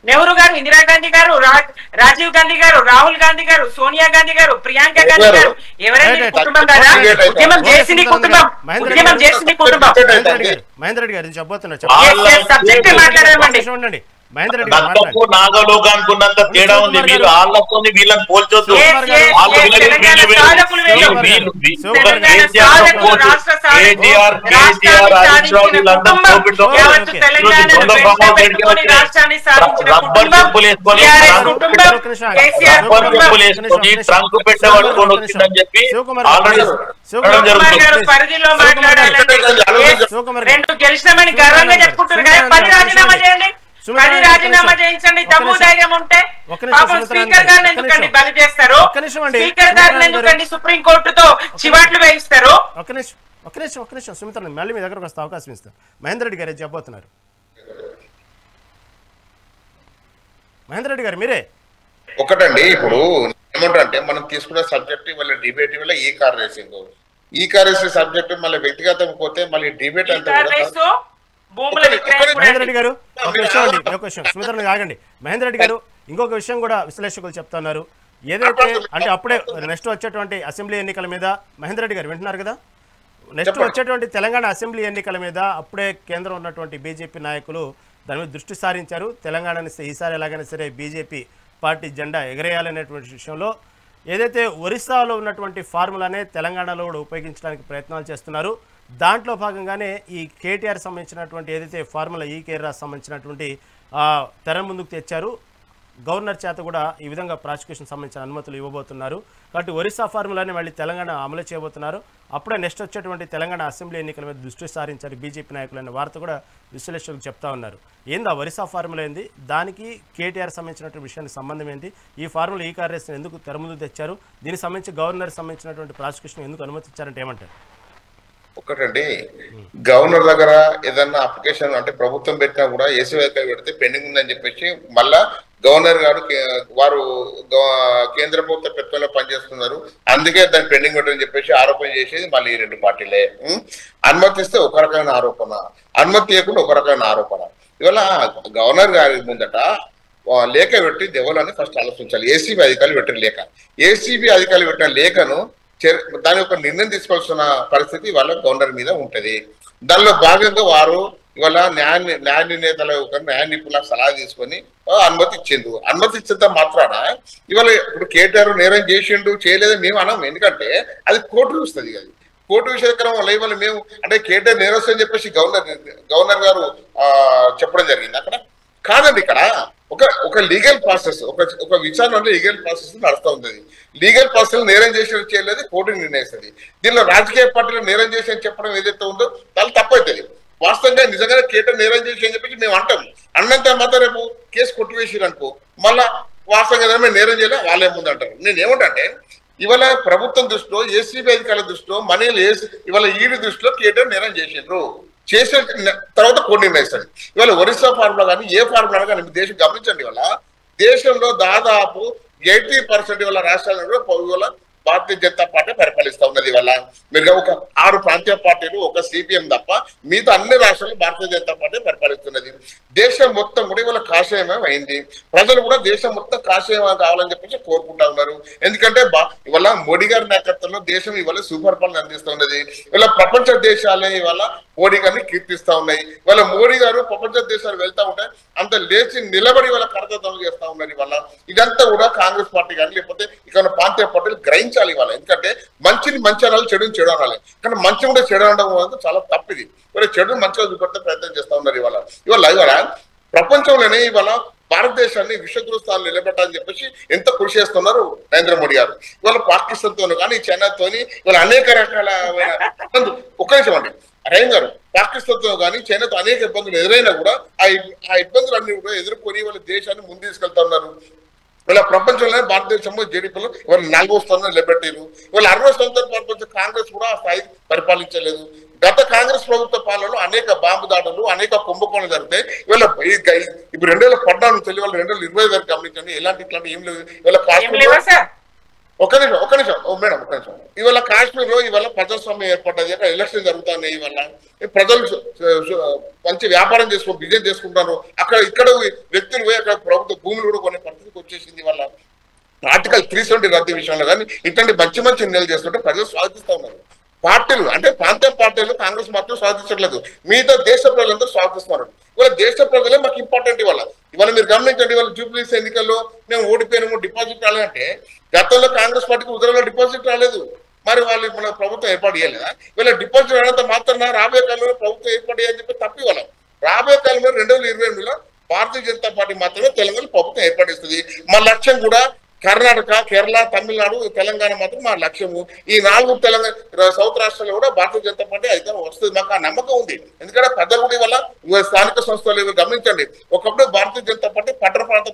నెహ్రూ గారు, ఇందిరాగాంధీ గారు, రాజీవ్ గాంధీ గారు, రాహుల్ గాంధీ గారు, సోనియా గాంధీ గారు, ప్రియాంక గాంధీ గారు, ఎవరైనా కుటుంబం కదా? ఉద్యమం చేసింది కుటుంబం. ఉద్యమం చేసింది కుటుంబం. మహేందర్ రెడ్డి గారు చెప్పబోతున్నారు. సబ్జెక్ట్ మాట్లాడమండి. నక్కకు నాగలోకానికి ఉన్నంత తేడా ఉంది. మీరు వాళ్ళతో వీళ్ళని పోల్చొద్దు. ట్రంక్ పెట్టబడుకొని వచ్చిందని చెప్పి పరిధిలో మాట్లాడాలండి. 2 గెలిచినామని గర్వంగా చెప్పుకుంటున్నారు. 10 రాజీనామా చేయండి. 10 రాజీనామా చేయించండి. దమ్ము ధైర్యం ఉంటే. పాపం స్పీకర్ గారిని ఎందుకండి బలి చేస్తారు? స్పీకర్ గారిని ఎందుకండి సుప్రీం కోర్టుతో చివాట్లు వేయిస్తారు? ఒక్క నిమిషం సుమిత్ర, మళ్ళీ మీ దగ్గరకు వస్తే అవకాశం ఇస్తాను. మహేందర్ రెడ్డి గారు చెప్పబోతున్నారు. మహేందర్ రెడ్డి గారు మీరే. ఒకటండి, ఇప్పుడు ఏమంటారంటే మనం తీసుకున్న సబ్జెక్ట్ వాళ్ళ డిబేట్ వల్ల ఈ కార్ రేసింగ్ సబ్జెక్ట్ మళ్ళీ వ్యక్తిగతం పోతే మళ్ళీ డిబేట్ అంతా మహేందర్ రెడ్డి గారు ఒక విషయం సుమిత్ర ఆగండి. మహేందర్ రెడ్డి గారు ఇంకొక విషయం కూడా విశ్లేషకులు చెప్తున్నారు. ఏదైతే అంటే అప్పుడే నెక్స్ట్ వచ్చేటువంటి అసెంబ్లీ ఎన్నికల మీద, మహేందర్ రెడ్డి గారు వింటున్నారు కదా, నెక్స్ట్ వచ్చేటువంటి తెలంగాణ అసెంబ్లీ ఎన్నికల మీద అప్పుడే కేంద్రం ఉన్నటువంటి బీజేపీ నాయకులు దాని మీద దృష్టి సారించారు. తెలంగాణని ఈసారి ఎలాగైనా సరే బీజేపీ పార్టీ జెండా ఎగరేయాలనేటువంటి విషయంలో ఏదైతే ఒరిస్సాలో ఉన్నటువంటి ఫార్ములానే తెలంగాణలో కూడా ఉపయోగించడానికి ప్రయత్నాలు చేస్తున్నారు. దాంట్లో భాగంగానే ఈ కేటీఆర్ సంబంధించినటువంటి ఏదైతే ఫార్ములా ఈ కేర్ సంబంధించినటువంటి తెర ముందుకు తెచ్చారు. గవర్నర్ చేత కూడా ఈ విధంగా ప్రాసిక్యూషన్ సంబంధించిన అనుమతులు ఇవ్వబోతున్నారు. కాబట్టి ఒరిస్సా ఫార్ములాని మళ్ళీ తెలంగాణ అమలు చేయబోతున్నారు. అప్పుడే నెక్స్ట్ వచ్చేటువంటి తెలంగాణ అసెంబ్లీ ఎన్నికల మీద దృష్టి సారించారు బీజేపీ నాయకులు అనే వార్త కూడా విశ్లేషకులు చెప్తా ఉన్నారు. ఏంది ఆ ఒరిస్సా ఫార్ములా ఏంది, దానికి కేటీఆర్ సంబంధించినటువంటి విషయానికి సంబంధం ఏంటి, ఈ ఫార్ములా ఈ కార్యక్రమం ఎందుకు తెర ముందుకు తెచ్చారు, దీనికి సంబంధించి గవర్నర్ సంబంధించినటువంటి ప్రాసిక్యూషన్ ఎందుకు అనుమతించారంటే ఏమంటారు? ఒకటండి, గవర్నర్ దగ్గర ఏదన్నా అప్లికేషన్ అంటే ప్రభుత్వం పెట్టినా కూడా ఏసీ వెహికల్ పెడితే పెండింగ్ ఉందని చెప్పేసి మళ్ళా గవర్నర్ గారు వారు కేంద్ర ప్రభుత్వ పెట్టుబడిలో పనిచేస్తున్నారు, అందుకే దాన్ని పెండింగ్ పెట్టని చెప్పేసి ఆరోపణ చేసేది మళ్ళీ ఈ రెండు పార్టీలే. అనుమతిస్తే ఒక రకమైన ఆరోపణ, అనుమతి ఇవ్వకుండా ఒక రకమైన ఆరోపణ. ఇవాళ గవర్నర్ గారి ముందట లేఖ పెట్టి దేవాలని ఫస్ట్ ఆలోచించాలి. ఏసీబీ అధికారులు పెట్టిన లేఖ, ఏసీబీ అధికారులు పెట్టిన లేఖను దాని ఒక నిర్ణయం తీసుకోవాల్సిన పరిస్థితి వాళ్ళ గవర్నర్ మీద ఉంటది. దానిలో భాగంగా వారు ఇవాళ న్యాయ నిర్ణేతల న్యాయ నిపుణుల సలహా తీసుకొని అనుమతి ఇచ్చిండు. అనుమతి ఇచ్చేంత మాత్రాన ఇవాళ ఇప్పుడు కేటీఆర్ నేరం చేసిండు చేయలేదని మేము అనం, ఎందుకంటే అది కోర్టు చూస్తుంది. అది కోర్టు విషయకరం వల్ల ఇవాళ మేము అంటే కేటీఆర్ నేరస్తు అని చెప్పేసి గవర్నర్ గారు చెప్పడం జరిగింది. అక్కడ కాదండి, ఇక్కడ ఒక లీగల్ ప్రాసెస్, ఒక విచారణ లీగల్ ప్రాసెస్ నడుస్తూ ఉంటుంది. లీగల్ ప్రాసెస్ నేరం చేసి చేయలేదు కోర్టు నిర్ణయిస్తుంది. దీనిలో రాజకీయ పార్టీలు నేరం చేసి అని చెప్పడం ఏదైతే ఉందో దాని తప్పవుతుంది. వాస్తవంగా నిజంగానే కేటీఆర్ నేరం చేసి అని చెప్పేసి మేము అంటాం. అన్నంత మాత్రం రేపు కేసు కొట్టివేసారు అనుకో మళ్ళా వాస్తవంగా మేము నేరం చేయలే వాళ్ళే ముందు అంటారు. నేను ఏమంటే ఇవాళ ప్రభుత్వం దృష్టిలో ఏసీబీ అధికారుల దృష్టిలో మనీలు ఇవాళ ఈడీ దృష్టిలో కేటీఆర్ నేరం చేసిండ్రు, చేసిన తర్వాత కోర్టు నిర్ణయిస్తుంది. ఇవాళ ఒరిస్సా ఫార్ములా కానీ ఏ ఫార్ములా కానీ దేశం గమనించండి, ఇవాళ దేశంలో దాదాపు 80% ఇవాళ రాష్ట్రాలలో ఇవాళ భారతీయ జనతా పార్టీ పరిపాలిస్తా ఉన్నది. ఇవాళ మీరు ఒక 6 ప్రాంతీయ పార్టీలు ఒక సిపిఎం తప్ప మిగతా అన్ని రాష్ట్రాలు భారతీయ జనతా పార్టీ పరిపాలిస్తున్నది. దేశం మొత్తం కూడా ఇవాళ కాషాయమయం అయింది. ప్రజలు కూడా దేశం మొత్తం కాషాయమయం కావాలని చెప్పేసి కోరుకుంటా ఉన్నారు. ఎందుకంటే ఇవాళ మోడీ గారి నాయకత్వంలో దేశం ఇవాళ సుపరిపాలన అందిస్తూ ఉన్నది. ఇవాళ ప్రపంచ దేశాలే ఇవాళ మోడీ గారిని కీర్తిస్తా ఉన్నాయి. ఇవాళ మోడీ గారు ప్రపంచ దేశాలు వెళ్తా ఉంటే అంత లేచి నిలబడి వాళ్ళ కరదత్వం చేస్తా ఉన్నారు. ఇవాళ ఇదంతా కూడా కాంగ్రెస్ పార్టీ కానీ లేకపోతే ఇక్కడ ప్రాంతీయ పార్టీలు గ్రహించాలి ఇవాళ. ఎందుకంటే మంచిని మంచి అనాలి, చెడుని చెడు అనాలి. కానీ మంచి కూడా చెడు అనడం చాలా తప్పిది. ఇవాళ చెడుని మంచిగా చూపెట్టే ప్రయత్నం చేస్తా ఉన్నారు. ఇవాళ ప్రపంచంలోనే ఇవాళ భారతదేశాన్ని విశ్వగురుస్థానాలు నిలబెట్టాలని చెప్పేసి ఎంత కృషి చేస్తున్నారు నరేంద్ర మోడీ గారు. ఇవాళ పాకిస్తాన్తోనూ కానీ చైనాతోని ఇవాళ అనేక రకాలైన ఒక్క నిమిషం అండి రహీం గారు, పాకిస్తాన్తో కానీ చైనాతో అనేక ఇబ్బందులు ఎదురైనా కూడా ఆ ఇబ్బందులన్నీ కూడా ఎదుర్కొని వాళ్ళ దేశాన్ని ముందు తీసుకెళ్తా ఉన్నారు. ఇవాళ ప్రపంచంలోనే భారతదేశంలో జీడీపీలో ఇవాళ 4వ స్థానంలో నిలబెట్టారు. ఇవాళ 60వ స్థానంతో పరిపాలించే కాంగ్రెస్ కూడా ఆ స్థాయి పరిపాలించలేదు. గత కాంగ్రెస్ ప్రభుత్వ పాలనలో అనేక బాంబు దాడులు అనేక కుంభకోణాలు జరిగితే ఇవాళ ఇప్పుడు 2014 నుంచి ఇవాళ 2020 వరకు గమనించండి ఎలాంటి ఇట్లాంటి ఏం లేదు. ఇవాళ కాశ్మీర్ ఒక నిమిషం మేడం ఒక్క నిమిషం. ఇవాళ కాశ్మీర్ లో ఇవాళ ప్రజాస్వామ్యం ఏర్పడ్డది. అక్కడ ఎలక్షన్ జరుగుతున్నాయి. ఇవాళ ప్రజలు మంచి వ్యాపారం చేసుకో బిజినెస్ చేసుకుంటారు. ఇక్కడ వ్యక్తులు పోయి అక్కడ ప్రభుత్వ భూములు కూడా కొనే పరిస్థితికి వచ్చేసింది. ఇవాళ ఆర్టికల్ 370 రద్దు విషయంలో కానీ ఇట్లాంటి మంచి నిర్ణయాలు చేస్తుంటే ప్రజలు స్వాగతిస్తా ఉన్నారు. పార్టీలు అంటే ప్రాంతీయ పార్టీలు కాంగ్రెస్ మాత్రం స్వాగతించట్లేదు, మిగతా దేశ ప్రజలందరూ స్వాగతిస్తున్నారు. ఇవాళ దేశ ప్రజలే మాకు ఇంపార్టెంట్. ఇవాళ మీరు గమనించండి, ఇవాళ జూబ్లీస్ ఎన్నికల్లో మేము ఓడిపోయినాము, డిపాజిట్ రాలేదంటే గతంలో కాంగ్రెస్ పార్టీకి ఉత్తరాలో డిపాజిట్ రాలేదు. మరి వాళ్ళు మన ప్రభుత్వం ఏర్పాటు చేయలేదా? ఇవాళ డిపాజిట్ రానంత మాత్రం రాబోయే కాలంలో ప్రభుత్వం ఏర్పాటు చేయాలని చెప్పి తప్పి ఇవ్వాలి. రాబోయే కాలంలో 2028లో భారతీయ జనతా పార్టీ మాత్రమే తెలంగాణ ప్రభుత్వం ఏర్పాటిస్తుంది. మా లక్ష్యం కూడా కర్ణాటక, కేరళ, తమిళనాడు, తెలంగాణ మాత్రం మా లక్ష్యము. ఈ 4 తెలంగాణ సౌత్ రాష్ట్రాల్లో కూడా భారతీయ జనతా పార్టీ అయితే వస్తుంది. మాకు ఆ నమ్మకం ఉంది. ఎందుకంటే పెద్దలు కూడా ఇవాళ స్థానిక సంస్థలు గమనించండి, ఒకప్పుడు భారతీయ జనతా పార్టీ పట్టణ ప్రాంత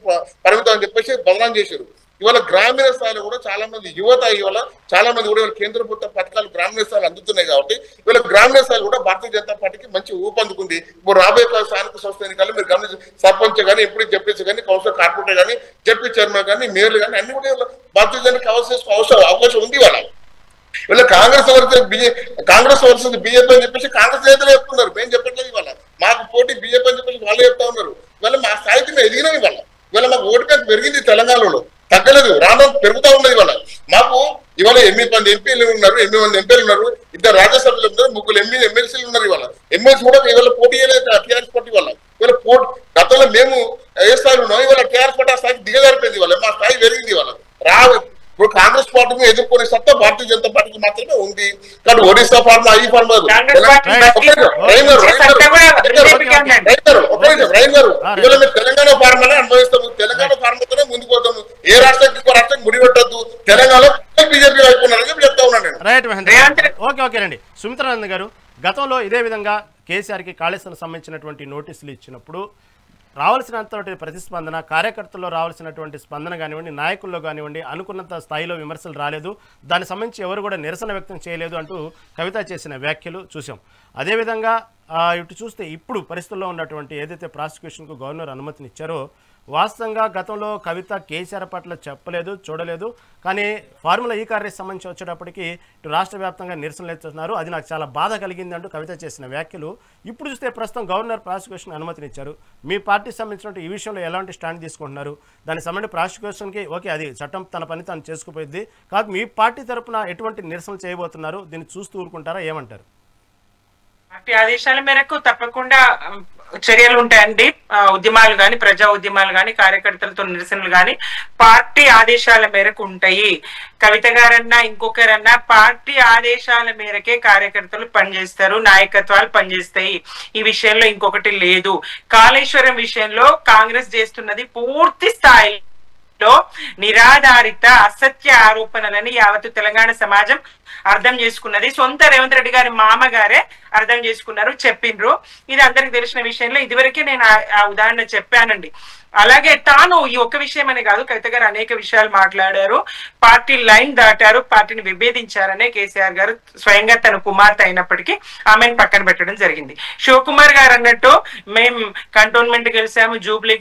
పరిమితం అని చెప్పేసి బదనాం చేశారు. ఇవాళ గ్రామీణ స్థాయిలో కూడా చాలా మంది యువత ఇవాళ చాలా మంది కూడా కేంద్ర ప్రభుత్వ పథకాలు గ్రామీణ స్థాయిలో అందుతున్నాయి. కాబట్టి ఇవాళ గ్రామీణ స్థాయిలో కూడా భారతీయ జనతా పార్టీకి మంచి ఊపందుకుంది. ఇప్పుడు రాబోయే స్థానిక సంస్థ ఎన్నికల్లో మీరు గమనించి సర్పంచ్ కానీ ఇప్పుడు జడ్పీసీ కానీ కౌన్సిలర్ కార్పొరేటర్ కానీ జడ్పీ చైర్మన్ కానీ మేయర్లు కానీ అన్ని కూడా భారతీయ జనతా అవకాశం ఉంది. ఇవాళ కాంగ్రెస్ వర్సెస్ బీజేపీ అని చెప్పేసి కాంగ్రెస్ నేతలు చెప్తున్నారు, మేము చెప్పట్లేదు. ఇవాళ మాకు పోటీ బీజేపీ అని చెప్పేసి వాళ్ళు చెప్తా ఉన్నారు. ఇవాళ మా స్థాయికి మేము ఎదిగినాం. ఇవాళ మాకు ఓటు బ్యాంక్ పెరిగింది, తెలంగాణలో తగ్గలేదు, రాను పెరుగుతా ఉన్నది. మాకు ఇవాళ 8 మంది ఎంపీలు ఉన్నారు, 8 మంది ఎంపీలు ఉన్నారు, 2 రాజ్యసభలు ఉన్నారు, 3 ఎమ్మెల్సీలు ఉన్నారు. ఇవాళ ఎమ్మెల్సీ కూడా ఇవాళ పోటీ చేయలేదు టీఆర్ఎస్ పార్టీ వల్ల. ఇవాళ గతంలో మేము ఏ స్థాయిలో ఉన్నాం, ఇవాళ టీఆర్ఎస్ పార్టీ ఆ స్థాయికి దిగజారిపోయింది. మా స్థాయి పెరిగింది. ఇప్పుడు కాంగ్రెస్ పార్టీని ఎదుర్కొనే సత్తా భారతీయ జనతా పార్టీకి మాత్రమే ఉంది. కాబట్టి ఒడిశా ఫార్మా ఈ ఫార్మా తెలంగాణ ఫార్మానే అనుభవిస్తాము. తెలంగాణ ఫార్మాతోనే ముందుకు పోతాము. ఏ రాష్ట్రానికి ఇంకో రాష్ట్రానికి ముడిపెట్టద్దు. తెలంగాణలో బీజేపీ వైపు ఉన్నారని చెప్తా ఉన్నాను నేను. రైట్ ఓకేనండి. సుమిత్రానంద్ గారు, గతంలో ఇదే విధంగా కేసీఆర్కి కాళేశ్వరం సంబంధించినటువంటి నోటీసులు ఇచ్చినప్పుడు రావాల్సినంత ప్రతిస్పందన, కార్యకర్తల్లో రావాల్సినటువంటి స్పందన కానివ్వండి, నాయకుల్లో కానివ్వండి అనుకున్నంత స్థాయిలో విమర్శలు రాలేదు, దానికి సంబంధించి ఎవరు కూడా నిరసన వ్యక్తం చేయలేదు అంటూ కవిత చేసిన వ్యాఖ్యలు చూసాం. అదేవిధంగా ఇటు చూస్తే ఇప్పుడు పరిస్థితుల్లో ఉన్నటువంటి ఏదైతే ప్రాసిక్యూషన్కు గవర్నర్ అనుమతినిచ్చారో, వాస్తవంగా గతంలో కవిత కేసీఆర్ పట్ల చెప్పలేదు, చూడలేదు. కానీ ఫార్ములా ఈ కార్యకి సంబంధించి వచ్చేటప్పటికి ఇటు రాష్ట్ర వ్యాప్తంగా నిరసనలు ఎత్తుతున్నారు. అది నాకు చాలా బాధ కలిగింది అంటూ కవిత చేసిన వ్యాఖ్యలు. ఇప్పుడు చూస్తే ప్రస్తుతం గవర్నర్ ప్రాసిక్యూషన్ అనుమతినిచ్చారు. మీ పార్టీకి సంబంధించినటువంటి ఈ విషయంలో ఎలాంటి స్టాండ్ తీసుకుంటున్నారు? దానికి సంబంధించి ప్రాసిక్యూషన్కి ఓకే, అది చట్టం తన పని తాను చేసుకుపోయింది కాదు, మీ పార్టీ తరఫున ఎటువంటి నిరసనలు చేయబోతున్నారు? దీన్ని చూస్తూ ఊరుకుంటారా? ఏమంటారు? పార్టీ ఆదేశాల మేరకు తప్పకుండా చర్యలు ఉంటాయండి. ఉద్యమాలు కానీ, ప్రజా ఉద్యమాలు కానీ, కార్యకర్తలతో నిరసనలు కానీ పార్టీ ఆదేశాల మేరకు ఉంటాయి. కవిత గారన్నా ఇంకొకరన్నా పార్టీ ఆదేశాల మేరకే కార్యకర్తలు పనిచేస్తారు, నాయకత్వాలు పనిచేస్తాయి. ఈ విషయంలో ఇంకొకటి లేదు. కాళేశ్వరం విషయంలో కాంగ్రెస్ చేస్తున్నది పూర్తి స్థాయిలో నిరాధారిత అసత్య ఆరోపణలని యావత్తు తెలంగాణ సమాజం అర్థం చేసుకున్నది. సొంత రేవంత్ రెడ్డి గారి మామగారే అర్థం చేసుకున్నారు, చెప్పిండ్రు. ఇది అందరికి తెలిసిన విషయంలో ఇదివరకే నేను ఆ ఉదాహరణ చెప్పానండి. అలాగే తాను ఈ ఒక్క విషయం అనే కాదు, కవిత గారు అనేక విషయాలు మాట్లాడారు. పార్టీ లైన్ దాటారు, పార్టీని విభేదించారనే కేసీఆర్ గారు స్వయంగా తన కుమార్తె అయినప్పటికీ ఆమెను పక్కన పెట్టడం జరిగింది. శివకుమార్ గారు అన్నట్టు మేము కంటోన్మెంట్ గెలిచాము, జూబ్లీ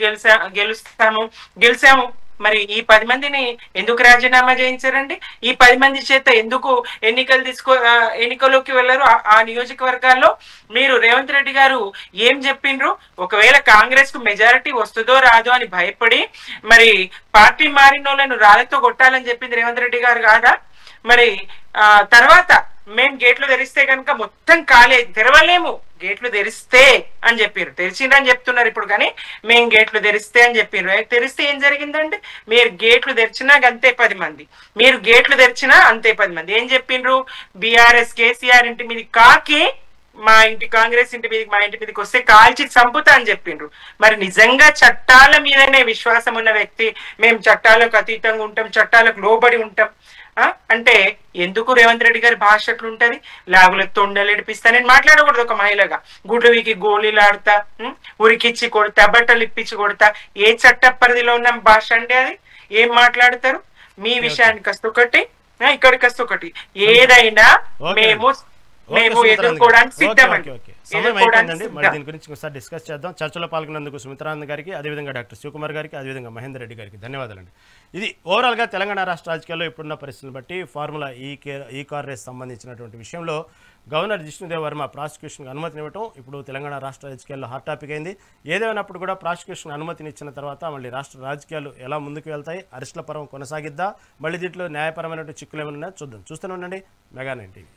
గెలిచాము. మరి ఈ 10 మందిని ఎందుకు రాజీనామా చేయించారండి? ఈ 10 మంది చేత ఎందుకు ఎన్నికల్లోకి వెళ్ళారు? ఆ నియోజకవర్గాల్లో మీరు రేవంత్ రెడ్డి గారు ఏం చెప్పిండ్రు? ఒకవేళ కాంగ్రెస్ కు మెజారిటీ వస్తుందో రాదో అని భయపడి మరి పార్టీ మారిన వాళ్ళను రాళ్లతో కొట్టాలని చెప్పింది రేవంత్ రెడ్డి గారు కాదా? మరి తర్వాత మేము గేట్లు తెరిస్తే కనుక మొత్తం తెరవలేము, గేట్లు తెరిస్తే అని చెప్పారు. తెరిచిండ్రని చెప్తున్నారు ఇప్పుడు, కానీ మేము గేట్లు తెరిస్తే అని చెప్పారు. తెరిస్తే ఏం జరిగిందండి? మీరు గేట్లు తెరిచినా అంతే 10 మంది, మీరు గేట్లు తెరిచినా అంతే 10 మంది. ఏం చెప్పిండ్రు? బీఆర్ఎస్ కేసీఆర్ ఇంటి మీద కాకి మా ఇంటి కాంగ్రెస్ ఇంటి మీదకి, మా ఇంటి మీదకి వస్తే కాల్చి చంపుతా అని చెప్పిండ్రు. మరి నిజంగా చట్టాల మీదనే విశ్వాసం ఉన్న వ్యక్తి, మేము చట్టాలకు అతీతంగా ఉంటాం, చట్టాలకు లోబడి ఉంటాం అంటే ఎందుకు రేవంత్ రెడ్డి గారి భాష అట్లుంటది? లాగులతో తొండలు ఇడిపిస్తా, నేను మాట్లాడకూడదు ఒక మహిళగా, గుడ్డువికి గోళీలు ఆడతా, ఉరికిచ్చి కొడతా, బట్టలు ఇప్పించి కొడతా, ఏ చట్ట పరిధిలో ఉన్న భాష అండి అది? ఏం మాట్లాడతారు? మీ విషయానికి కస్తొకటి, ఇక్కడికి కస్తొకటి, ఏదైనా మేము ఎదుర్కోవడానికి సిద్ధమండి. సమయం అయిపోయిందండి. మరి దీని గురించి ఒకసారి డిస్కస్ చేద్దాం. చర్చలో పాల్గొన్నందుకు సుమిత్రానంద్ గారికి, అదేవిధంగా డాక్టర్ శివకుమార్ గారికి, అదేవిధంగా మహేందర్ రెడ్డి గారికి ధన్యవాదాలండి. ఇది ఓవరాల్గా తెలంగాణ రాష్ట్ర రాజకీయాల్లో ఇప్పుడున్న పరిస్థితులను బట్టి ఫార్ములా ఈ కార్ రేస్ సంబంధించినటువంటి విషయంలో గవర్నర్ జిష్ణుదేవ్ వర్మ ప్రాసిక్యూషన్కి అనుమతినివ్వటం ఇప్పుడు తెలంగాణ రాష్ట్ర రాజకీయాల్లో హాట్ టాపిక్ అయింది. ఏదేమైనప్పుడు కూడా ప్రాసిక్యూషన్ అనుమతినిచ్చిన తర్వాత మళ్ళీ రాష్ట్ర రాజకీయాలు ఎలా ముందుకు వెళ్తాయి, అరెస్టుల పర్వం కొనసాగిద్దా, మళ్ళీ దీంట్లో న్యాయపరమైనటువంటి చిక్కులు ఏమైనా చూద్దాం. చూస్తూనే ఉండండి మెగా 9 టీవీ.